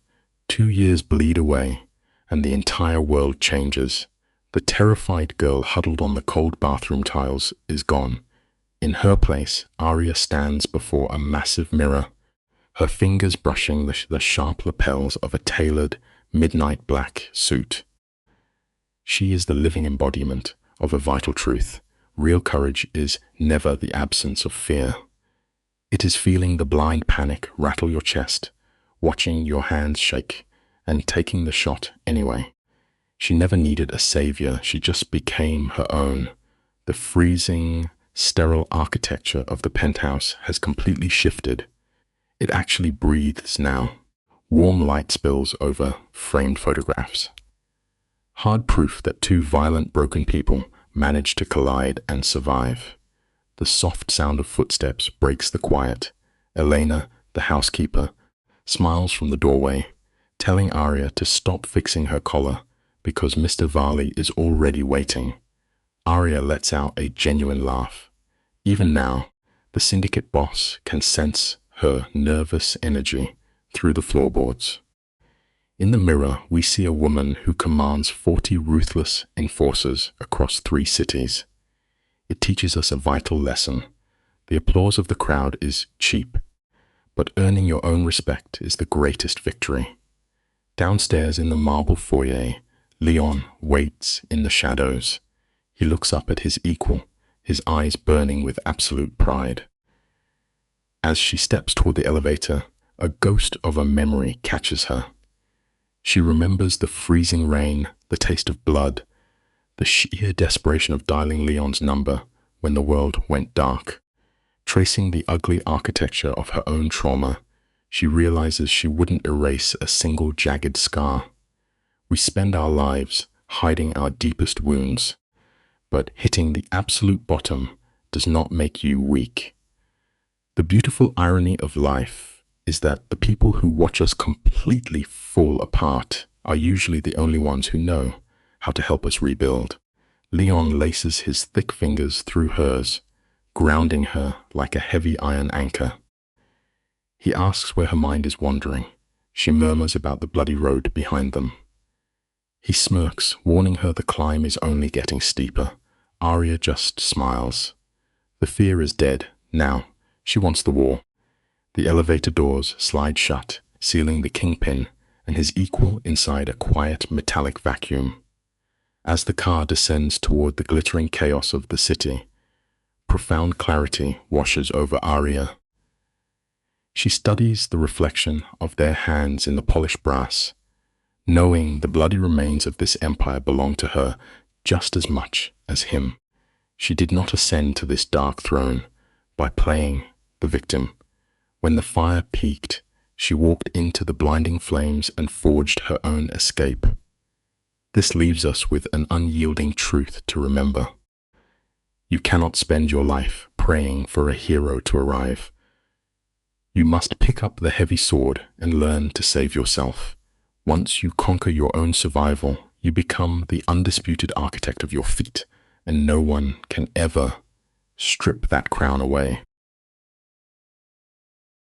2 years bleed away, and the entire world changes. The terrified girl huddled on the cold bathroom tiles is gone. In her place, Arya stands before a massive mirror, her fingers brushing the sharp lapels of a tailored, midnight black suit. She is the living embodiment of a vital truth. real courage is never the absence of fear. It is feeling the blind panic rattle your chest, watching your hands shake, and taking the shot anyway. She never needed a savior, she just became her own. The freezing, sterile architecture of the penthouse has completely shifted. It actually breathes now. Warm light spills over framed photographs. Hard proof that two violent, broken people managed to collide and survive. The soft sound of footsteps breaks the quiet. Elena, the housekeeper, smiles from the doorway, telling Arya to stop fixing her collar because Mr. Varley is already waiting. Arya lets out a genuine laugh. Even now, the syndicate boss can sense her nervous energy through the floorboards. In the mirror, we see a woman who commands 40 ruthless enforcers across 3 cities. It teaches us a vital lesson. The applause of the crowd is cheap, but earning your own respect is the greatest victory. Downstairs in the marble foyer, Leon waits in the shadows. He looks up at his equal, his eyes burning with absolute pride. As she steps toward the elevator, a ghost of a memory catches her. She remembers the freezing rain, the taste of blood, the sheer desperation of dialing Leon's number when the world went dark. Tracing the ugly architecture of her own trauma, she realizes she wouldn't erase a single jagged scar. We spend our lives hiding our deepest wounds, but hitting the absolute bottom does not make you weak. The beautiful irony of life is that the people who watch us completely fall apart are usually the only ones who know how to help us rebuild. Leon laces his thick fingers through hers, grounding her like a heavy iron anchor. He asks where her mind is wandering. She murmurs about the bloody road behind them. He smirks, warning her the climb is only getting steeper. Arya just smiles. The fear is dead. Now, she wants the war. The elevator doors slide shut, sealing the kingpin and his equal inside a quiet metallic vacuum. As the car descends toward the glittering chaos of the city, profound clarity washes over Arya. She studies the reflection of their hands in the polished brass, knowing the bloody remains of this empire belong to her just as much as him. She did not ascend to this dark throne by playing the victim. When the fire peaked, she walked into the blinding flames and forged her own escape. This leaves us with an unyielding truth to remember. You cannot spend your life praying for a hero to arrive. You must pick up the heavy sword and learn to save yourself. Once you conquer your own survival, you become the undisputed architect of your feat, and no one can ever strip that crown away.